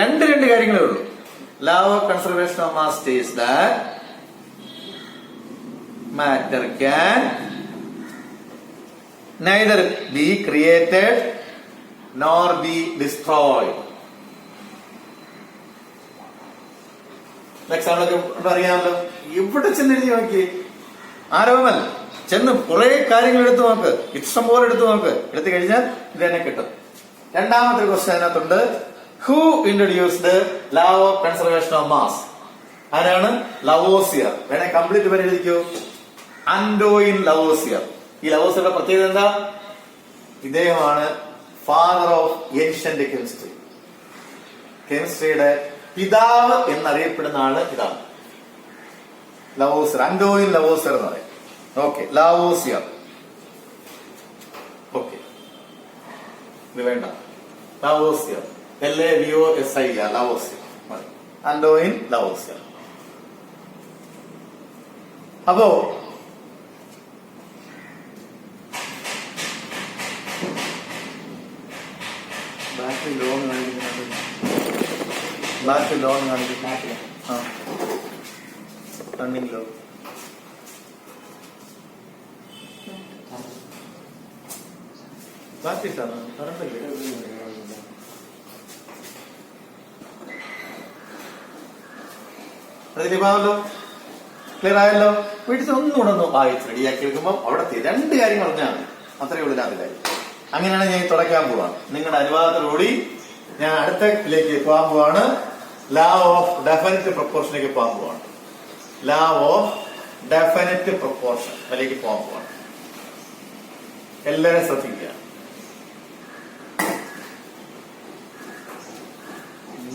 രണ്ട് കാര്യങ്ങളേ ഉള്ളൂ. Law of conservation of mass states that matter can neither be created nor be destroyed. എക്സാമ്പിളൊക്കെ അറിയാമല്ലോ. ഇവിടെ ചെന്ന് എഴുതി നോക്കി, ആരോപമല്ല, ചെന്ന് കുറെ കാര്യങ്ങൾ എടുത്തു നോക്ക്, ഇഷ്ടം പോലെ എടുത്തു നോക്ക്, എടുത്തു കഴിഞ്ഞാൽ ഇത് തന്നെ കിട്ടും. രണ്ടാമത്തെ ക്വസ്റ്റ്യൻ അതിനകത്തുണ്ട്, who introduced law of conservation of mass? ആരാണ്? ലവോസിയർ. വേണേ കംപ്ലീറ്റ് പേര് എഴുതിക്കോ, അൻഡോയിൻ ലവോസിയർ. ഈ ലവോസിയറുടെ പ്രത്യേകത എന്താ? ഇദ്ദേഹമാണ് ഫാദർ ഓഫ് ഏൻഷ്യന്റ് കെമിസ്ട്രി. കെമിസ്ട്രിയുടെ പിതാവ് എന്നറിയപ്പെടുന്ന ആള് ഇതാണ്, ലവോസിയർ. അൻഡോയിൻ ലവോസിയർ എന്ന് പറയും. Okay, Lavoisier. ഓക്കെ, ഇത് വേണ്ട, Lavoisier, LAVOSIER, Lavoisier, Antoine Lavoisier. അപ്പോ ബാറ്ററി ലോൺ കാണിക്കുന്നത്, ബാറ്ററി ലോൺ കാണിക്കുന്നത്, ആ റണ്ണിംഗ് ലോ. ബാറ്ററി കറണ്ടല്ലേ? അതിലിപ്പാവല്ലോ, ക്ലിയർ ആയല്ലോ. വീട്ടിൽ ഒന്നുകൂടെ ഒന്ന് വായിച്ച് റെഡിയാക്കി വെക്കുമ്പോൾ അവിടെ രണ്ട് കാര്യം പറഞ്ഞാൽ മതി, അത്രയേ ഉള്ളൂ അതിന്റെ കാര്യം. അങ്ങനെയാണ് ഞാൻ തുടക്കാൻ പോവാണ്. നിങ്ങളുടെ അനുവാദത്തോടുകൂടി ഞാൻ അടുത്തലേക്ക് പോകാൻ പോവാണ്. ലോ ഓഫ് ഡെഫിനിറ്റ് പ്രൊപ്പോർഷനിലേക്ക് പോകാൻ പോവാണ്. ലോ ഓഫ് ഡെഫിനിറ്റ് പ്രൊപ്പോർഷൻ അതിലേക്ക് പോകാൻ പോവാണ്. എല്ലാവരും ശ്രദ്ധിക്കുക.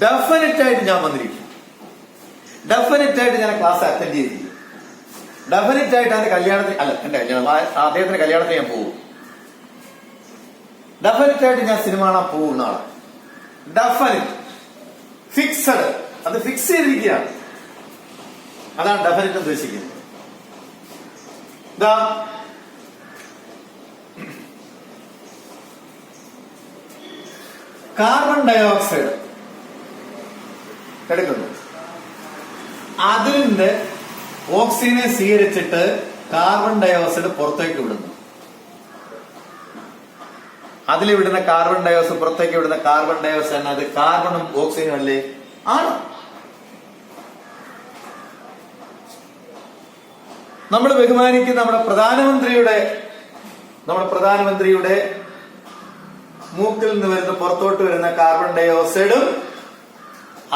ഡെഫിനറ്റ് ആയിട്ട് ഞാൻ വന്നിരിക്കും, ഡെഫിനറ്റ് ആയിട്ട് ഞാൻ ക്ലാസ് അറ്റൻഡ് ചെയ്തിരിക്കും, ഡെഫിനറ്റ് ആയിട്ട് എന്റെ കല്യാണത്തിന്, അല്ല എന്റെ അദ്ദേഹത്തിന്റെ കല്യാണത്തിന് ഞാൻ പോകും, ഡെഫിനറ്റ് ആയിട്ട് ഞാൻ സിനിമ കാണാൻ പോകുന്ന ആളാണ്. ഡെഫിനറ്റ്, ഫിക്സഡ്, അത് ഫിക്സ് ചെയ്തിരിക്കുകയാണ്. അതാണ് ഡെഫിനറ്റ് ഉദ്ദേശിക്കുന്നത്. ഇതാ കാർബൺ ഡയോക്സൈഡ് എടുക്കുന്നു, അതിന്റെ ഓക്സിജനെ സ്വീകരിച്ചിട്ട് കാർബൺ ഡയോക്സൈഡ് പുറത്തേക്ക് വിടുന്നു. അതിൽ വിടുന്ന കാർബൺ ഡയോക്സൈഡ്, പുറത്തേക്ക് വിടുന്ന കാർബൺ ഡയോക്സൈഡ് അത് കാർബണും ഓക്സിജനും അല്ലേ? ആണ്. നമ്മൾ ബഹുമാനിക്കുന്ന നമ്മുടെ പ്രധാനമന്ത്രിയുടെ മൂക്കിൽ നിന്ന് വരുന്ന പുറത്തോട്ട് വരുന്ന കാർബൺ ഡയോക്സൈഡും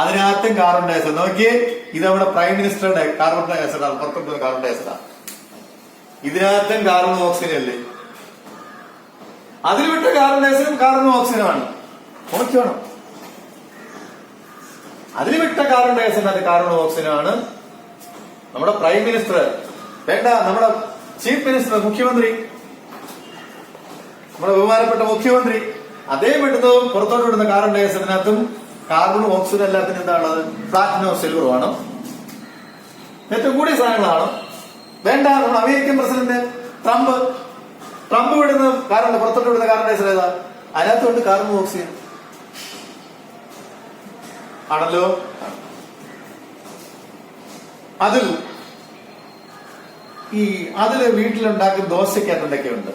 അതിനകത്തും കാർബൺ ഡയോക്സൈഡ്. നോക്കിയേ, ഇത് നമ്മുടെ പ്രൈം മിനിസ്റ്ററുടെ കാർബൺ ഡയോക്സൈഡ് ആണ്, പുറത്തോട്ട് വരുന്ന കാർബൺ ഡയോക്സൈഡ് ആണ്. ഇതിനകത്തും കാർബൺ ഓക്സിജൻ അല്ലേ? അതിൽ വിട്ട കാർബൺ ഡയോക്സൈഡും കാർബൺ ഓക്സിജനുമാണ്. നോക്കണം, അതിൽ വിട്ട കാർബൺ ഡയോക്സൈഡ് അത് കാർബൺ ഓക്സിജനാണ്. നമ്മുടെ പ്രൈം മിനിസ്റ്റർ വേണ്ട, നമ്മുടെ ചീഫ് മിനിസ്റ്റർ, മുഖ്യമന്ത്രി, നമ്മുടെ ബഹുമാനപ്പെട്ട മുഖ്യമന്ത്രി, അദ്ദേഹം വിടുന്നതും പുറത്തോട്ട് വിടുന്ന കാർബൺ ഡയോക്സൈഡിനകത്തും കാർബണും ഓക്സിജനും എല്ലാത്തിനും എന്താണുള്ളത്? പ്ലാറ്റിനോ സിൽവറും ആണ്. ഏറ്റവും കൂടിയ സാധനങ്ങളാണ്. വേണ്ട, നമ്മുടെ അമേരിക്കൻ പ്രസിഡന്റ് ട്രംപ് വിടുന്ന കാർബൺ, പുറത്തോട്ട് വിടുന്ന കാർബൺ ഡയോക്സൈഡ് ഏതാ? അതിനകത്തുണ്ട് കാർബൺ ഓക്സിജൻ ആണല്ലോ. അതില് വീട്ടിലുണ്ടാക്കുന്ന ദോശക്കകത്ത് എന്തൊക്കെയുണ്ട്?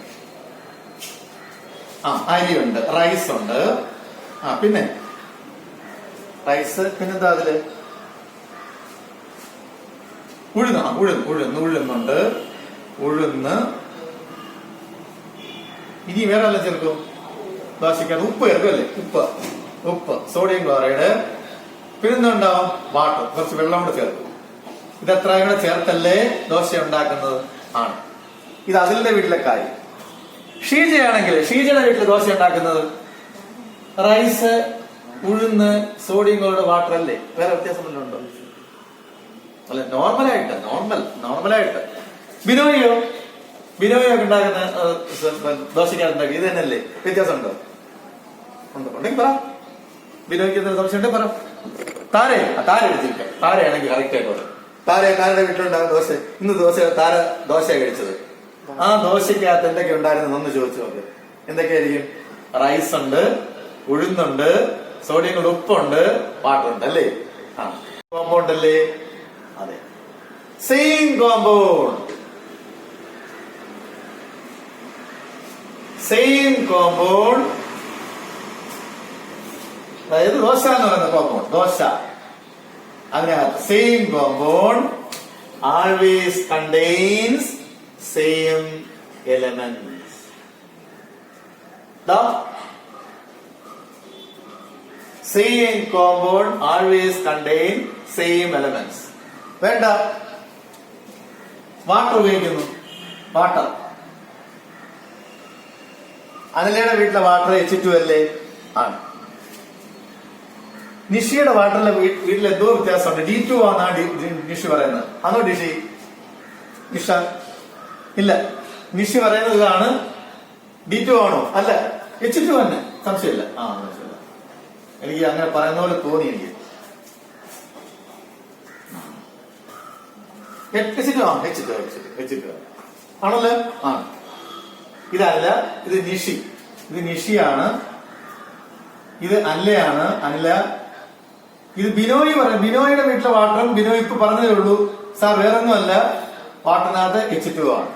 അരിയുണ്ട്, റൈസ് ഉണ്ട്, പിന്നെ റൈസ്, പിന്നെന്താ അതില്? ഉഴുന്നുണ്ട്, ഉഴുന്ന്. ഇനി വേറെ എല്ലാം ചേർക്കും ദോശക്കകത്ത്? ഉപ്പ് ചേർക്കും അല്ലേ? ഉപ്പ്, സോഡിയം ക്ലോറൈഡ്, പിന്നെന്താ ഉണ്ടാവും? വാട്ടർ, കുറച്ച് വെള്ളം കൂടെ ചേർക്കും. ഇതെത്ര കൂടെ ചേർത്തല്ലേ ദോശ ഉണ്ടാക്കുന്നത് ആണ്. ഇത് അതിലെ വീട്ടിലെ കാര്യം. ഷീജയാണെങ്കിൽ ഷീജയുടെ വീട്ടിൽ ദോശ ഉണ്ടാക്കുന്നത് റൈസ്, ഉഴുന്ന്, സോഡിയം ക്ലോറൈഡ്, വാട്ടർ അല്ലേ? വേറെ വ്യത്യാസം വല്ലതും ഉണ്ടോ? അല്ല, നോർമലായിട്ട്. ബിനോയിയോ ഒക്കെ ഉണ്ടാക്കുന്ന ദോശക്കകത്ത് ഇത് തന്നെയല്ലേ? വ്യത്യാസം ഉണ്ടോ? ഉണ്ടെങ്കിൽ പറ. ബിനോയ്ക്ക് എന്തെങ്കിലും സംശയം ഉണ്ടെങ്കിൽ പറ. താര എടുത്തിരിക്കാം. താരയാണെങ്കിൽ കറക്റ്റ് ആയിട്ട് പറയും. താരയുടെ വീട്ടിലുണ്ടാകുന്ന ദോശ, ഇന്ന് ദോശ കഴിച്ചത്. ആ ദോശക്കകത്ത് എന്തൊക്കെ ഉണ്ടായിരുന്നു ഒന്ന് ചോദിച്ചു നോക്ക്. എന്തൊക്കെയായിരിക്കും? റൈസ് ഉണ്ട്, ഉഴുന്നുണ്ട്, സോഡിയം കൊണ്ട്, ഉപ്പുണ്ട്, വാട്ടർ ഉണ്ട് അല്ലേ? കോമ്പൗണ്ട് അല്ലേ? അതെ, സെയിം കോമ്പൗണ്ട്. സെയിം കോമ്പൗണ്ട്, അതായത് ദോശ എന്ന് പറയുന്ന കോമ്പൗണ്ട്, ദോശ, അതിനകത്ത് same compound always contains same elements. Same compound always contain same elements. വേണ്ട, വാട്ടർ ഉപയോഗിക്കുന്നു. വാട്ടർ, അനിലയുടെ വീട്ടിലെ വാട്ടർ H2 അല്ലേ? ആണ്. നിഷിയുടെ വാട്ടറിലെ വീട്ടിൽ എന്തോ വ്യത്യാസമുണ്ട്. D2 ആണോ നിഷി പറയുന്നത്? ആണോ ഡിഷി? നിഷ ഇല്ല, നിഷി പറയുന്നത് ഇതാണ്. D2 ആണോ? അല്ല, H2 തന്നെ. സംശയമില്ല. സംശയമില്ല. എനിക്ക് അങ്ങനെ പറയുന്ന പോലെ തോന്നി. എനിക്ക് H2 ആണല്ലോ. ആണ്. ഇതല്ല, ഇത് നിഷി. ഇത് നിഷിയാണ്. ഇത് അല്ലയാണ്. അല്ല, ഇത് ബിനോയ് പറയും. ബിനോയുടെ വീട്ടിലെ വാട്ടറും ബിനോയ് ഇപ്പൊ പറഞ്ഞതേ ഉള്ളൂ. സാർ വേറൊന്നും അല്ല, വാട്ടറിനകത്ത് H2 ആണ്.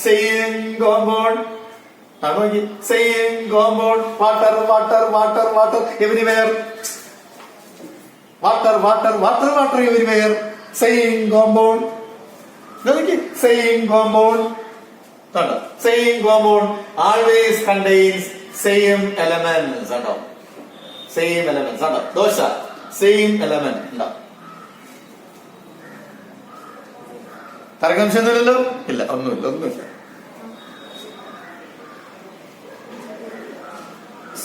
Same compound, same compound, water water water water everywhere, water water water water everywhere, same compound. Same compound, same compound always contains same elements. ഉണ്ടോ? Same elements. ഉണ്ടോ? ദോശ സെയിം എലമെന്റ് ഉണ്ടോ? തർക്കംശമൊന്നുമില്ലല്ലോ? ഇല്ല, ഒന്നുമില്ല, ഒന്നുമില്ല.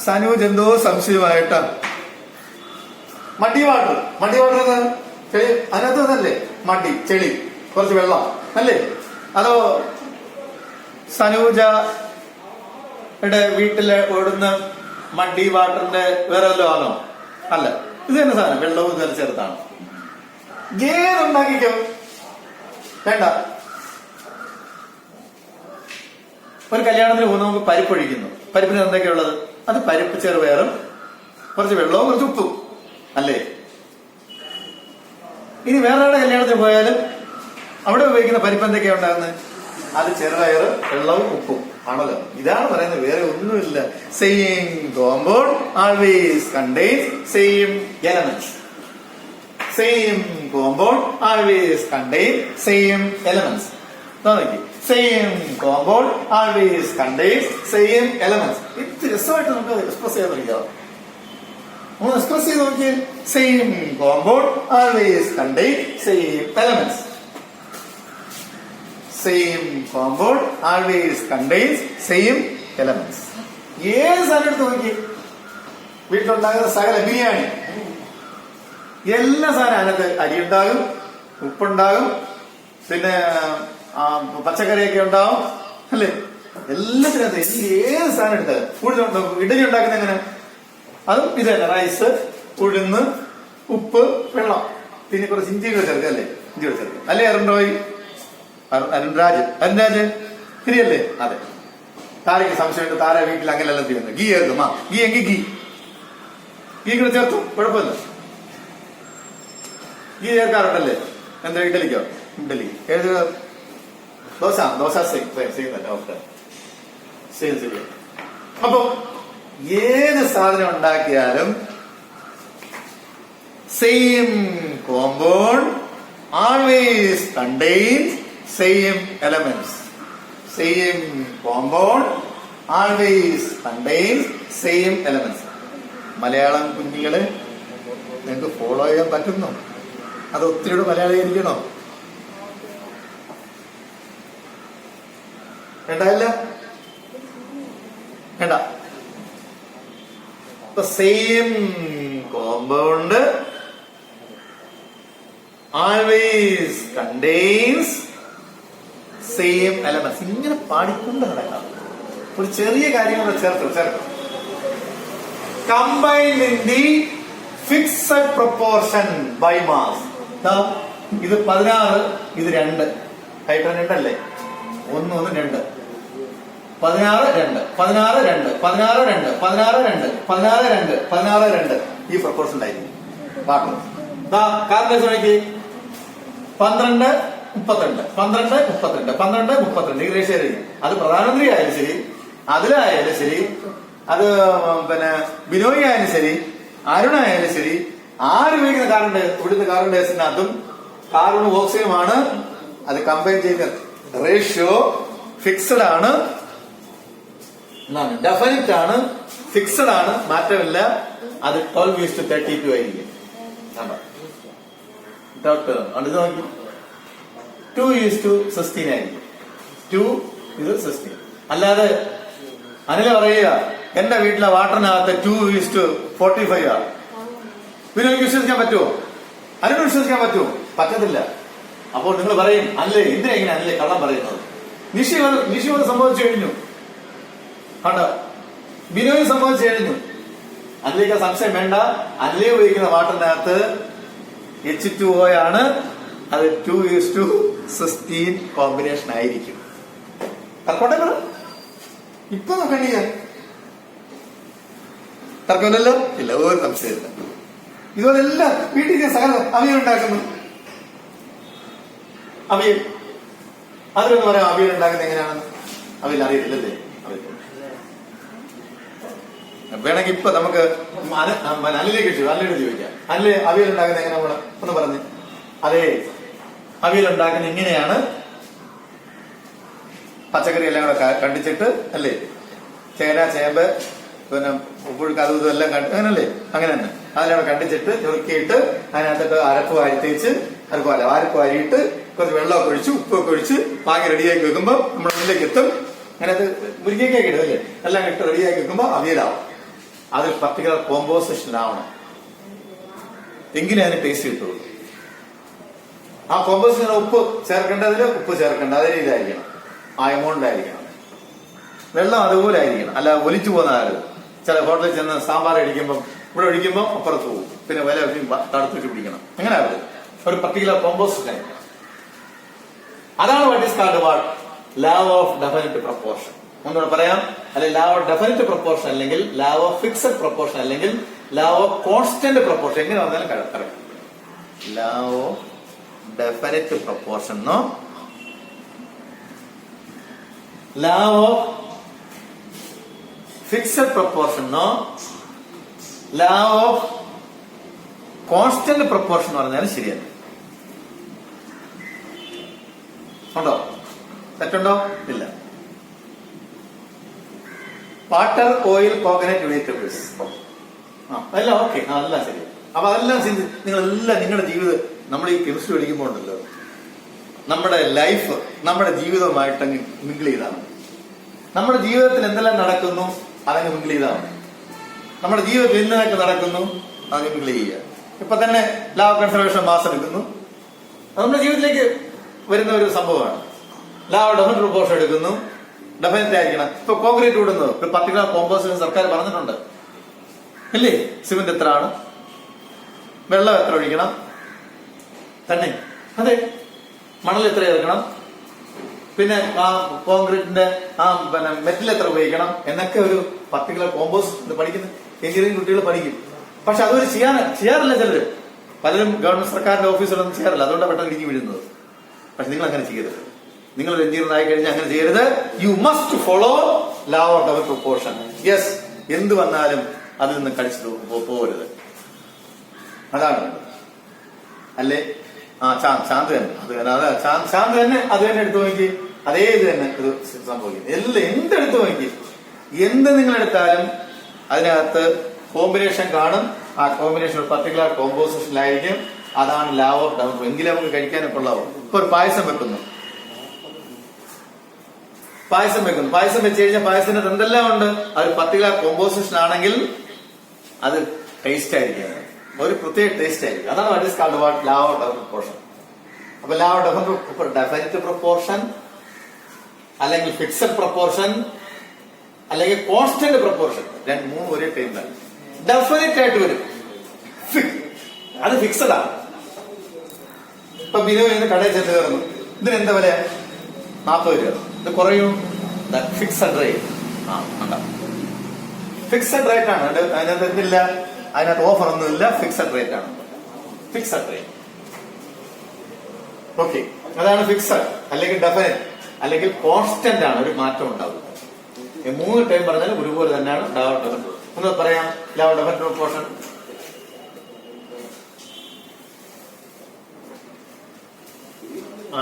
സനൂജ് എന്തോ സംശയമായിട്ടാ. മടി വാട്ടർ, മടി വാട്ടർ ചെളി അതിനകത്ത് വന്നല്ലേ? മടി, ചെളി, കുറച്ച് വെള്ളം അല്ലേ? അതോ സനൂജയുടെ വീട്ടില് ഓടുന്ന മഡി വാട്ടറിന്റെ വേറെ വല്ലതും ആണോ? അല്ല, ഇത് തന്നെ സാധനം, വെള്ളവും ഇതുവരെ ചേർത്താണ്. ഏതുണ്ടാക്കിക്കോ, വേണ്ട. ഒരു കല്യാണത്തിന് പോകുന്ന നമുക്ക് പരിപ്പൊഴിക്കുന്നു. പരിപ്പിന് എന്തൊക്കെയുള്ളത്? അത് പരിപ്പ് ചെറുപയറും കുറച്ച് വെള്ളവും കുറച്ച് ഉപ്പും അല്ലേ? ഇനി വേറെ കല്യാണത്തിന് പോയാലും അവിടെ ഉപയോഗിക്കുന്ന പരിപ്പ് എന്തൊക്കെയാ ഉണ്ടാകുന്നത്? അത് ചെറുപയറ്, വെള്ളവും ഉപ്പും ആണല്ലോ. ഇതാണ് പറയുന്നത്, വേറെ ഒന്നുമില്ല. Same compound always contains same elements. Same compound always contain same elements. Same compound always contains same elements. ഇത് രസമായിട്ട് നമുക്ക് എക്സ്പ്രസ് ചെയ്യാൻ പഠിക്കാം. ഒന്ന് എക്സ്പ്രസ് ചെയ്ത് നോക്കിയാൽ same compound always contain same elements. Same compound always contains same elements. ഏത് സാധനം എടുത്ത് നോക്കി, വീട്ടിലുണ്ടാകുന്ന സകല ബിരിയാണി, എല്ലാ സാധനം അതിനകത്ത് അരി ഉണ്ടാകും, ഉപ്പുണ്ടാകും, പിന്നെ പച്ചക്കറിയൊക്കെ ഉണ്ടാവും അല്ലേ? എല്ലാത്തിനകത്ത് ഏത് സാധനം എടുത്താൽ ഇഡലി ഉണ്ടാക്കുന്ന എങ്ങനെ? അതും ഇത് തന്നെ, റൈസ്, ഉഴുന്ന്, ഉപ്പ്, വെള്ളം, പിന്നെ കുറച്ച് ഇഞ്ചി കൂടെ ചേർക്കുക അല്ലേ? ഇഞ്ചി കൂടെ ചേർക്കുക അല്ലേ? അരുൺരാജ് ശരിയല്ലേ? അതെ. താരയ്ക്ക് സംശയമുണ്ട്, താര വീട്ടിൽ അങ്ങനെല്ലാം ചെയ്യുന്നത്. ഗീ ചേർക്കും. ഗീ എങ്കിൽ ഗീ കൂടെ ചേർത്തു, കുഴപ്പമില്ല. ഗീ ചേർക്കാറുണ്ടല്ലേ? എന്താ ഇഡലിക്കോ? ഇഡലി ഏത്? ദോശ സെയിം തന്നെ. ഓക്കെ, സെയിം ശരി. അപ്പൊ ഏത് സാധനം ഉണ്ടാക്കിയാലും same compound always contains same elements. Same compound always contains same elements. Malayalam കുഞ്ഞുങ്ങള് നിങ്ങൾക്ക് ഫോളോ ചെയ്യാൻ പറ്റുന്നോ? അത് ഒത്തിരിയുടെ മലയാളീകരിക്കണോ? വേണ്ടല്ല, വേണ്ട. Same compound always contains same elements. ഇങ്ങനെ പാടിക്കൊണ്ട് നടക്കാം. ഒരു ചെറിയ കാര്യങ്ങൾ ചേർക്കും. Combined in the fixed proportion by mass. ഇത് 16, ഇത് 2. ഹൈഡ്രജൻ 2 അല്ലേ? 1 1 2 16 2 16 2 16 2 16 2 16 2 16 2 ഈ പ്രൊപ്പോർഷൻ ആയിരിക്കും. കാർബൺ നോക്കി 12 32, 12, 32, 12, 32 ഈ റേഷ്യോ ആയിരിക്കും. അത് പ്രധാനമന്ത്രി ആയാലും ശരി, അതിലായാലും ശരി, അത് പിന്നെ ബിനോയ് ആയാലും ശരി, അരുണായാലും ശരി, ആര് ഉപയോഗിക്കുന്ന ഇവിടുത്തെ കാർബൺ ഡയോക്സൈഡിനകത്തും കാർബൺ ഓക്സിജനുമാണ്. അത് കമ്പയർ ചെയ്യുന്ന റേഷ്യോ ഫിക്സഡ് ആണ്, ഡെഫിനിറ്റ് ആണ്, ഫിക്സഡ് ആണ്, മാറ്റമില്ല. അത് 12:32 ആയിരിക്കും. അടുത്ത് നോക്കി 2:16 ആയിരിക്കും. 2:16. അല്ലാതെ അനില പറയുക എന്റെ വീട്ടിലെ വാട്ടറിനകത്ത് 2:45 ആണ്. പിന്നെ എനിക്ക് വിശ്വസിക്കാൻ പറ്റുമോ? അതിനോട് വിശ്വസിക്കാൻ പറ്റുമോ? പറ്റത്തില്ല. അപ്പോൾ നിങ്ങൾ പറയും അല്ലേ, എന്തിനാ ഇങ്ങനെ അല്ലേ കള്ളം പറയുന്നത്? നിഷി സംഭവിച്ചു കഴിഞ്ഞു, കണ്ടോ? ബിനോയ് സംഭവിച്ചു കഴിഞ്ഞു. അതിലേക്ക് സംശയം വേണ്ട. അല്ലേ ഉപയോഗിക്കുന്ന വാട്ടറിനകത്ത് H2O ആണ്. അത് 2:16 കോമ്പിനേഷൻ ആയിരിക്കും. തർക്കോട്ടെ പറ. ഇപ്പൊ നോക്കണില്ല, തർക്കമില്ലല്ലോ, ഇല്ല, ഒരു സംശയമില്ല. ഇതുപോലെ എല്ലാം വീട്ടിൽ സകല അവിയൽ ഉണ്ടാക്കുന്നു. അവിയൽ അതിലൊന്ന് പറയാം, അവിയൽ ഉണ്ടാക്കുന്നത് എങ്ങനെയാണെന്ന്. അവിയൽ അറിയില്ലല്ലേ? വേണമെങ്കിൽ ഇപ്പൊ നമുക്ക് അല്ലിലേക്ക് അല്ലിയോട് ചോദിക്കാം. അല്ലെ അവിയൽ ഉണ്ടാക്കുന്നത് എങ്ങനെ നമ്മള് ഒന്ന് പറഞ്ഞ്. അതെ, അവിയൽ ഉണ്ടാക്കുന്ന ഇങ്ങനെയാണ്. പച്ചക്കറി എല്ലാം കൂടെ കണ്ടിച്ചിട്ട് അല്ലേ, ചേന, ചേമ്പ്, പിന്നെ ഉപ്പുഴുക്ക്, അതും ഇതെല്ലാം അങ്ങനല്ലേ, അങ്ങനെ തന്നെ അതിലൂടെ കണ്ടിച്ചിട്ട് ചുരുക്കിയിട്ട് അതിനകത്തിട്ട് അരപ്പ് വാരിത്തേച്ച് അരപ്പ് വാരിയിട്ട് കുറച്ച് വെള്ളമൊക്കെ ഒഴിച്ച് ഉപ്പൊക്കെ ഒഴിച്ച് വാങ്ങി റെഡിയാക്കി വെക്കുമ്പോൾ നമ്മുടെ മുന്നിലേക്ക് എത്തും. അതിനകത്ത് മുരിങ്ങയ്ക്കൊക്കെ ഇടും അല്ലേ, എല്ലാം ഇട്ട് റെഡിയാക്കി വെക്കുമ്പോൾ അവിയലാവും. അത് പർട്ടിക്കുലർ കോമ്പോസിഷനിലാവണം, എങ്കിലും അതിന് ടേസ്റ്റ് കിട്ടുള്ളൂ. ആ കോമ്പോസിഷന് ഉപ്പ് ചേർക്കേണ്ടതിൽ ഉപ്പ് ചേർക്കേണ്ട അതേ രീതിയിലായിരിക്കണം, ആ എമൗണ്ടിലായിരിക്കണം. വെള്ളം അതുപോലെ ആയിരിക്കണം, അല്ല ഒലിച്ചു പോകുന്നതായത്. ചില ഹോട്ടലിൽ ചെന്ന് സാമ്പാർ ഒഴിക്കുമ്പോൾ ഇവിടെ ഒഴിക്കുമ്പോൾ അപ്പുറത്ത് പോകും, പിന്നെ വില തടുത്ത് വെച്ച് പിടിക്കണം. അങ്ങനെ ആവരുത്, ഒരു പർട്ടിക്കുലർ കോമ്പോസിഷൻ. അതാണ് what is called what law of definite proportion. ഒന്നുകൂടെ പറയാം, അല്ലെങ്കിൽ ലോ ഓഫ് ഡെഫിനിറ്റ് പ്രൊപ്പോർഷൻ, അല്ലെങ്കിൽ ലോ ഓഫ് ഫിക്സഡ് പ്രൊപ്പോർഷൻ, അല്ലെങ്കിൽ ലോ ഓഫ് കോൺസ്റ്റന്റ് പ്രൊപ്പോർഷൻ. എങ്ങനെ പറഞ്ഞാലും correct. Law of definite proportion എന്നോ ലോ ഓഫ് ഫിക്സഡ് പ്രൊപ്പോർഷൻ എന്നോ ലോ ഓഫ് കോൺസ്റ്റന്റ് പ്രൊപ്പോർഷൻ എന്ന് പറഞ്ഞാലും ശരിയാണ്. ഉണ്ടോ? തെറ്റുണ്ടോ? ഇല്ല. വാട്ടർ, ഓയിൽ, കോക്കനട്ട്, വെജിറ്റബിൾസ്, അതെല്ലാം ഓക്കെ, അതെല്ലാം ശരി. അപ്പൊ അതെല്ലാം നിങ്ങളെല്ലാം നിങ്ങളുടെ ജീവിതം, നമ്മൾ ഈ കെമിസ്ട്രി പഠിക്കുമ്പോൾ ഉണ്ടല്ലോ, നമ്മുടെ ലൈഫ് നമ്മുടെ ജീവിതവുമായിട്ട് മിങ്കിൾ ചെയ്താണ്. നമ്മുടെ ജീവിതത്തിൽ എന്തെല്ലാം നടക്കുന്നു അതങ്ങ് മിങ്കിൾ ചെയ്താണ്. നമ്മുടെ ജീവിതത്തിൽ എന്തൊക്കെ നടക്കുന്നു അതങ്ങ് മിങ്കിൾ ചെയ്യുക. ഇപ്പൊ തന്നെ ലോ ഓഫ് കൺസർവേഷൻ മാസ് എടുക്കുന്നു, അത് നമ്മുടെ ജീവിതത്തിലേക്ക് വരുന്ന ഒരു സംഭവമാണ്. ലോ ഓഫ് ഡെഫിനിറ്റ് പ്രൊപ്പോർഷൻ എടുക്കുന്നു, ഡെഫിനറ്റ് ആയിരിക്കണം. ഇപ്പൊ കോൺക്രീറ്റ് ഇടുന്നത് ഒരു പർട്ടിക്കുലർ കോമ്പോസിഷൻ സർക്കാർ പറഞ്ഞിട്ടുണ്ട് അല്ലേ? സിമെന്റ് എത്ര ആണ്, വെള്ളം എത്ര ഒഴിക്കണം, തന്നെ അതെ, മണൽ എത്ര ചേർക്കണം, പിന്നെ ആ കോൺക്രീറ്റിന്റെ ആ പിന്നെ മെറ്റൽ എത്ര ഉപയോഗിക്കണം എന്നൊക്കെ ഒരു പർട്ടിക്കുലർ കോമ്പോസിഷൻ പഠിക്കുന്ന എഞ്ചിനീയറിംഗ് കുട്ടികൾ പഠിക്കും. പക്ഷെ അതൊരു ചെയ്യാറില്ല ചിലര്. പലരും ഗവൺമെന്റ് സർക്കാരിന്റെ ഓഫീസുകളൊന്നും ചെയ്യാറില്ല, അതുകൊണ്ടാണ് പെട്ടെന്ന് ഇടിഞ്ഞു വീഴുന്നത്. പക്ഷെ നിങ്ങൾ അങ്ങനെ ചെയ്യരുത്. നിങ്ങൾ ഒരു എഞ്ചിനീയർ ആയി കഴിഞ്ഞാൽ അങ്ങനെ ചെയ്യരുത്. You must follow law of definite proportion. Yes, എന്ത് വന്നാലും അതിൽ നിന്ന് കഴിച്ചു പോകരുത്. അതാണ് അല്ലേ? ശാന്ത് തന്നെ ശാന്ത് തന്നെ അത് തന്നെ എടുത്തു നോക്കി, അതേ ഇത് തന്നെ ഇത് സംഭവിക്കും. എല്ലാം എന്തെടുത്തു നോക്കി, എന്ത് നിങ്ങളെടുത്താലും അതിനകത്ത് കോമ്പിനേഷൻ കാണും. ആ കോമ്പിനേഷൻ ഒരു പർട്ടിക്കുലർ കോമ്പോസിഷനിലായിരിക്കും. അതാണ് ലോ ഓഫ് ഡെഫിനിറ്റ്. എങ്കിലും നമുക്ക് കഴിക്കാനൊക്കെ ഉള്ളാവും. ഇപ്പൊ ഒരു പായസം വെക്കുന്നു, പായസം വെച്ച് കഴിഞ്ഞാൽ പായസത്തിന് എന്തെല്ലാം ഉണ്ട്, അത് പർട്ടിക്കുലർ കോമ്പോസിഷൻ ആണെങ്കിൽ അത് ടേസ്റ്റ് ആയിരിക്കും, ഒരു പ്രത്യേക ടേസ്റ്റ് ആയിരിക്കും. അതാണ് what is called what law of definite proportion. അപ്പൊ ലോ ഓഫ് ഡെഫിനിറ്റ് പ്രൊപ്പോർഷൻ, അല്ലെങ്കിൽ ഫിക്സഡ് പ്രൊപ്പോർഷൻ, അല്ലെങ്കിൽ കോൺസ്റ്റന്റ് പ്രൊപ്പോർഷൻ, മൂന്നും ഒരേ ടൈമിലാണ്. ഡെഫിനിറ്റ് ആയിട്ട് വരും, അത് ഫിക്സഡ് ആണ്. ഇപ്പൊ ബിനോയ് കടയിൽ ചെന്ന് കയറുന്നു, ഇതിന് എന്താ വില? 40 രൂപ. ഇത് കുറയും, ഫിക്സഡ് റേറ്റ്. ഫിക്സഡ് റേറ്റ് ആണ്. അതിനകത്ത് എന്തില്ല, അതിനകത്ത് ഓഫർ ഒന്നുമില്ല, ഫിക്സഡ് റേറ്റ് ആണ്. Fixed rate. ഓക്കെ, അതാണ് ഫിക്സഡ് അല്ലെങ്കിൽ ഡെഫിനറ്റ് അല്ലെങ്കിൽ കോൺസ്റ്റന്റ് ആണ്, ഒരു മാറ്റം ഉണ്ടാവില്ല. ഈ 3 ടൈം പറഞ്ഞാൽ ഒരുപോലെ തന്നെയാണ് ലോ ഓഫ് ഡെഫിനറ്റ്. ഒന്ന് പറയാം, ലോ ഓഫ് ഡെഫിനറ്റ് പ്രൊപ്പോർഷൻ.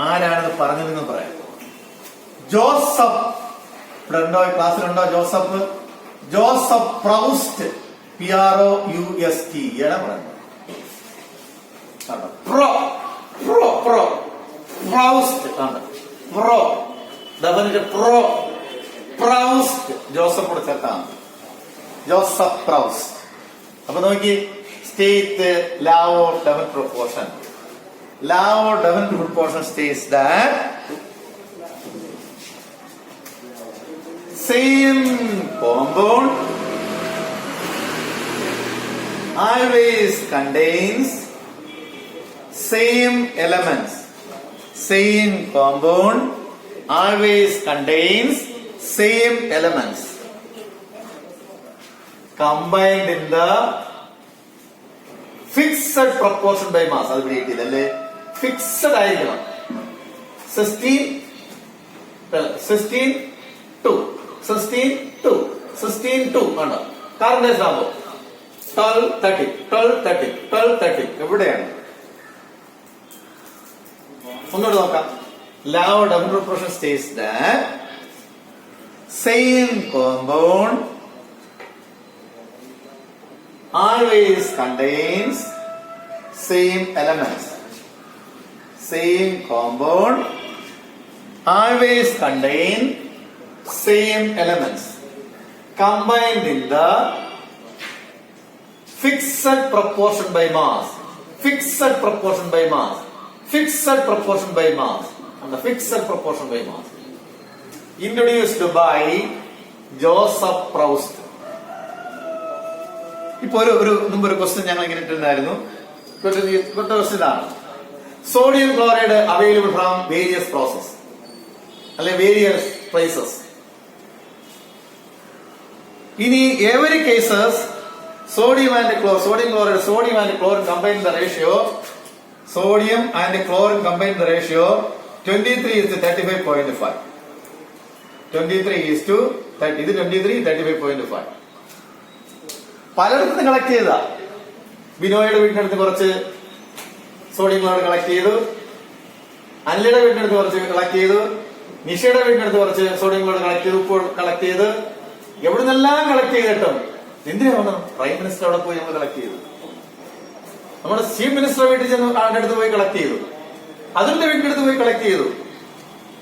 ആരാണിത് പറഞ്ഞതെന്ന് പറയാം. ജോസഫ്. ഇവിടെ ഉണ്ടോ, ക്ലാസ്സിലുണ്ടോ ജോസഫ്? Joseph Proust, PROUST. ഏടാ പറയുന്നത്? പ്രൗസ്റ്റ് ആണ്. പ്രൗസ്റ്റ് ജോസഫ് കൂടെ ചേർത്താണ്. Joseph Proust. അപ്പൊ നോക്കി, state law of definite proportion. Law of definite proportion states that same compound always contains same elements. Same compound always contains same elements combined in the fixed proportion by mass. അത് പിടിയിട്ടില്ലല്ലേ? Fixed ആയിരിക്കണം. 16 2 ആണ്. Carbon dye ആകുമ്പോ 12 30 എവിടെയാണ്? ഒന്നുകൂടെ നോക്കാം. Law of definite proportion States that same compound always contains same elements. Same compound always contain same elements combined in the fixed proportion by mass. Fixed proportion by mass. Fixed proportion by mass. And the fixed proportion by mass. Introduced by Joseph Proust. ഇപ്പൊ ഒരു മുമ്പൊരു question ഞങ്ങൾ ഇങ്ങനെ ഇട്ടിരുന്നായിരുന്നു. Question ആണ്, sodium chloride available from various process അല്ലെ various places. ഇനി every cases sodium and chlorine combined the ratio. Sodium and chlorine combined the ratio 23:35.5. 23:30. ഇത് 23:35.5. പലയിടത്തും കളക്ട് ചെയ്താ. ബിനോയുടെ വീട്ടിനടുത്ത് കുറച്ച് സോഡിയം ക്ലോറൈഡ് കളക്ട് ചെയ്തു, അനിലയുടെ വീട്ടിനടുത്ത് കുറച്ച് കളക്ട് ചെയ്തു, നിഷയുടെ വീട്ടിനടുത്ത് കുറച്ച് സോഡിയം ക്ലോറൈഡ് കളക്ട് ചെയ്തു, ഉപ്പ് കളക്ട് ചെയ്ത്, എവിടെ നിന്നെല്ലാം കളക്ട് ചെയ്തിട്ടും എന്തിനാണ് പ്രൈം മിനിസ്റ്റർ അവിടെ പോയി നമ്മൾ കളക്ട് ചെയ്തു? നമ്മുടെ ചീഫ് മിനിസ്റ്റർ വീട്ടിൽ ചെന്ന് ആളുടെ അടുത്ത് പോയി കളക്ട് ചെയ്തു, അതിന്റെ വീട്ടിന്റെ അടുത്ത് പോയി കളക്ട് ചെയ്തു.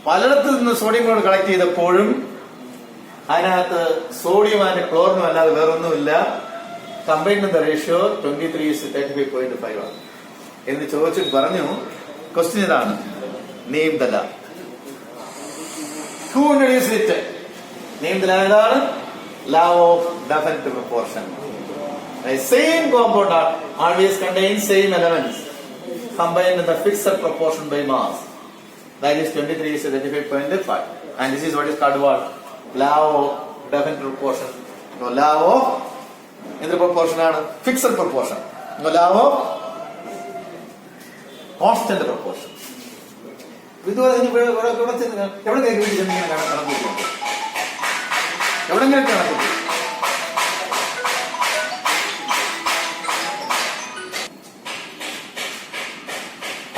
പലയിടത്ത് നിന്ന് സോഡിയം ക്ലോറൈഡ് കളക്ട് ചെയ്തപ്പോഴും അതിനകത്ത് സോഡിയം ആൻഡ് ക്ലോറിനും അല്ലാതെ വേറൊന്നുമില്ല. കമ്പൈൻഡ് ദ റേഷ്യോ 23:35.5 ആണ് എന്ന് ചോദിച്ചിട്ട് പറഞ്ഞു. ക്വസ്റ്റ്യൻ ഇതാണ്, name the law. Who introduced it? Name the law. ഏതാണ്? Law of definite proportion. Same compound always contains same elements combined in the fixed proportion by mass. That is 23:35.5. And this is what is called what? Law of definite proportion. No, law of എന്ത് proportion ആണ്? Fixed proportion. Law of constant proportion. ഇതുപോലെ എവിടെങ്കിലും എവിടെങ്കിലും കണക്കൂട്ടി.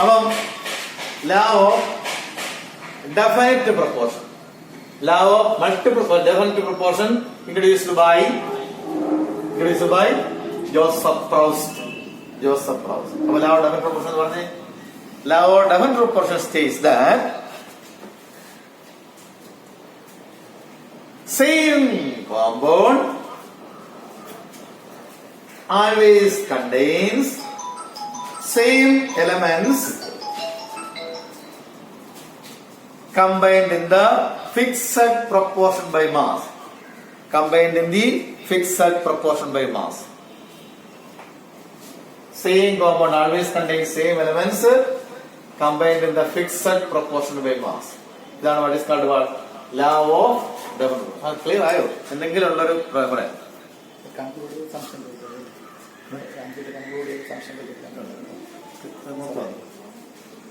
അപ്പം law of definite proportion, law of definite proportion introduced by Joseph Proust. അപ്പൊ law of definite proportion എന്ന് പറഞ്ഞേ, law of definite proportion states that same compound always contains same elements combined in the fixed proportion by mass. Combined in the fixed proportion by mass. Same compound always contains same elements combined in the fixed proportion by mass. ഇതാണ് what is called what? Law of definite. Clear ആയോ? എന്തെങ്കിലും ഉള്ളൊരു പറയാം.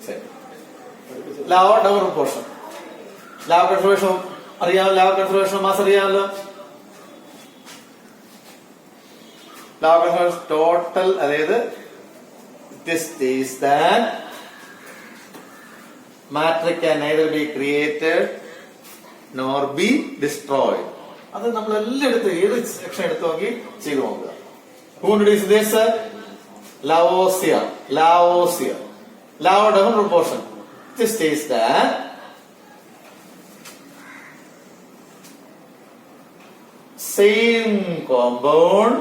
ശരി. Law of double proportion. Law of conservation അറിയാമല്ലോ, law of conservation mass അറിയാമല്ലോ. Law of conservation total, അതായത് it states that matter can neither be created nor be destroyed. അത് നമ്മൾ എല്ലായിടത്തും ഏത് സെക്ഷൻ എടുത്തു നോക്കി ചെയ്തു നോക്കുക. Who introduced this? Lavoisier. Law of double proportion. It states that same compound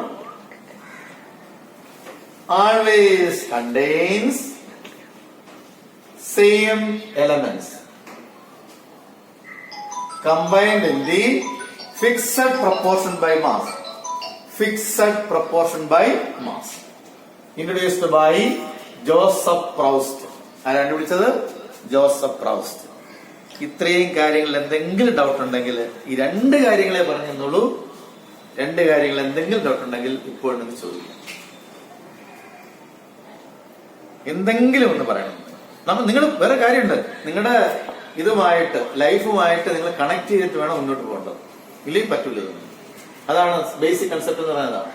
always contains same elements combined in the fixed proportion by mass. Introduced by Joseph Proust. ആരാണ് വിളിച്ചത്? Joseph Proust. ഇത്രയും കാര്യങ്ങളിൽ എന്തെങ്കിലും doubt ഉണ്ടെങ്കിൽ ഈ രണ്ട് കാര്യങ്ങളെ പറഞ്ഞെന്നുള്ളൂ. രണ്ട് കാര്യങ്ങൾ എന്തെങ്കിലും ഡൗട്ട് ഉണ്ടെങ്കിൽ ഇപ്പോൾ നിങ്ങൾ ചോദിക്കാം. എന്തെങ്കിലും ഒന്ന് പറയണം. നിങ്ങൾ വേറെ കാര്യമുണ്ട്, നിങ്ങളുടെ ഇതുമായിട്ട് ലൈഫുമായിട്ട് നിങ്ങൾ കണക്ട് ചെയ്തിട്ട് വേണം മുന്നോട്ട് പോകേണ്ടത്. ഇല്ലെങ്കിൽ പറ്റൂല. അതാണ് ബേസിക് കൺസെപ്റ്റ് എന്ന് പറയുന്നത്.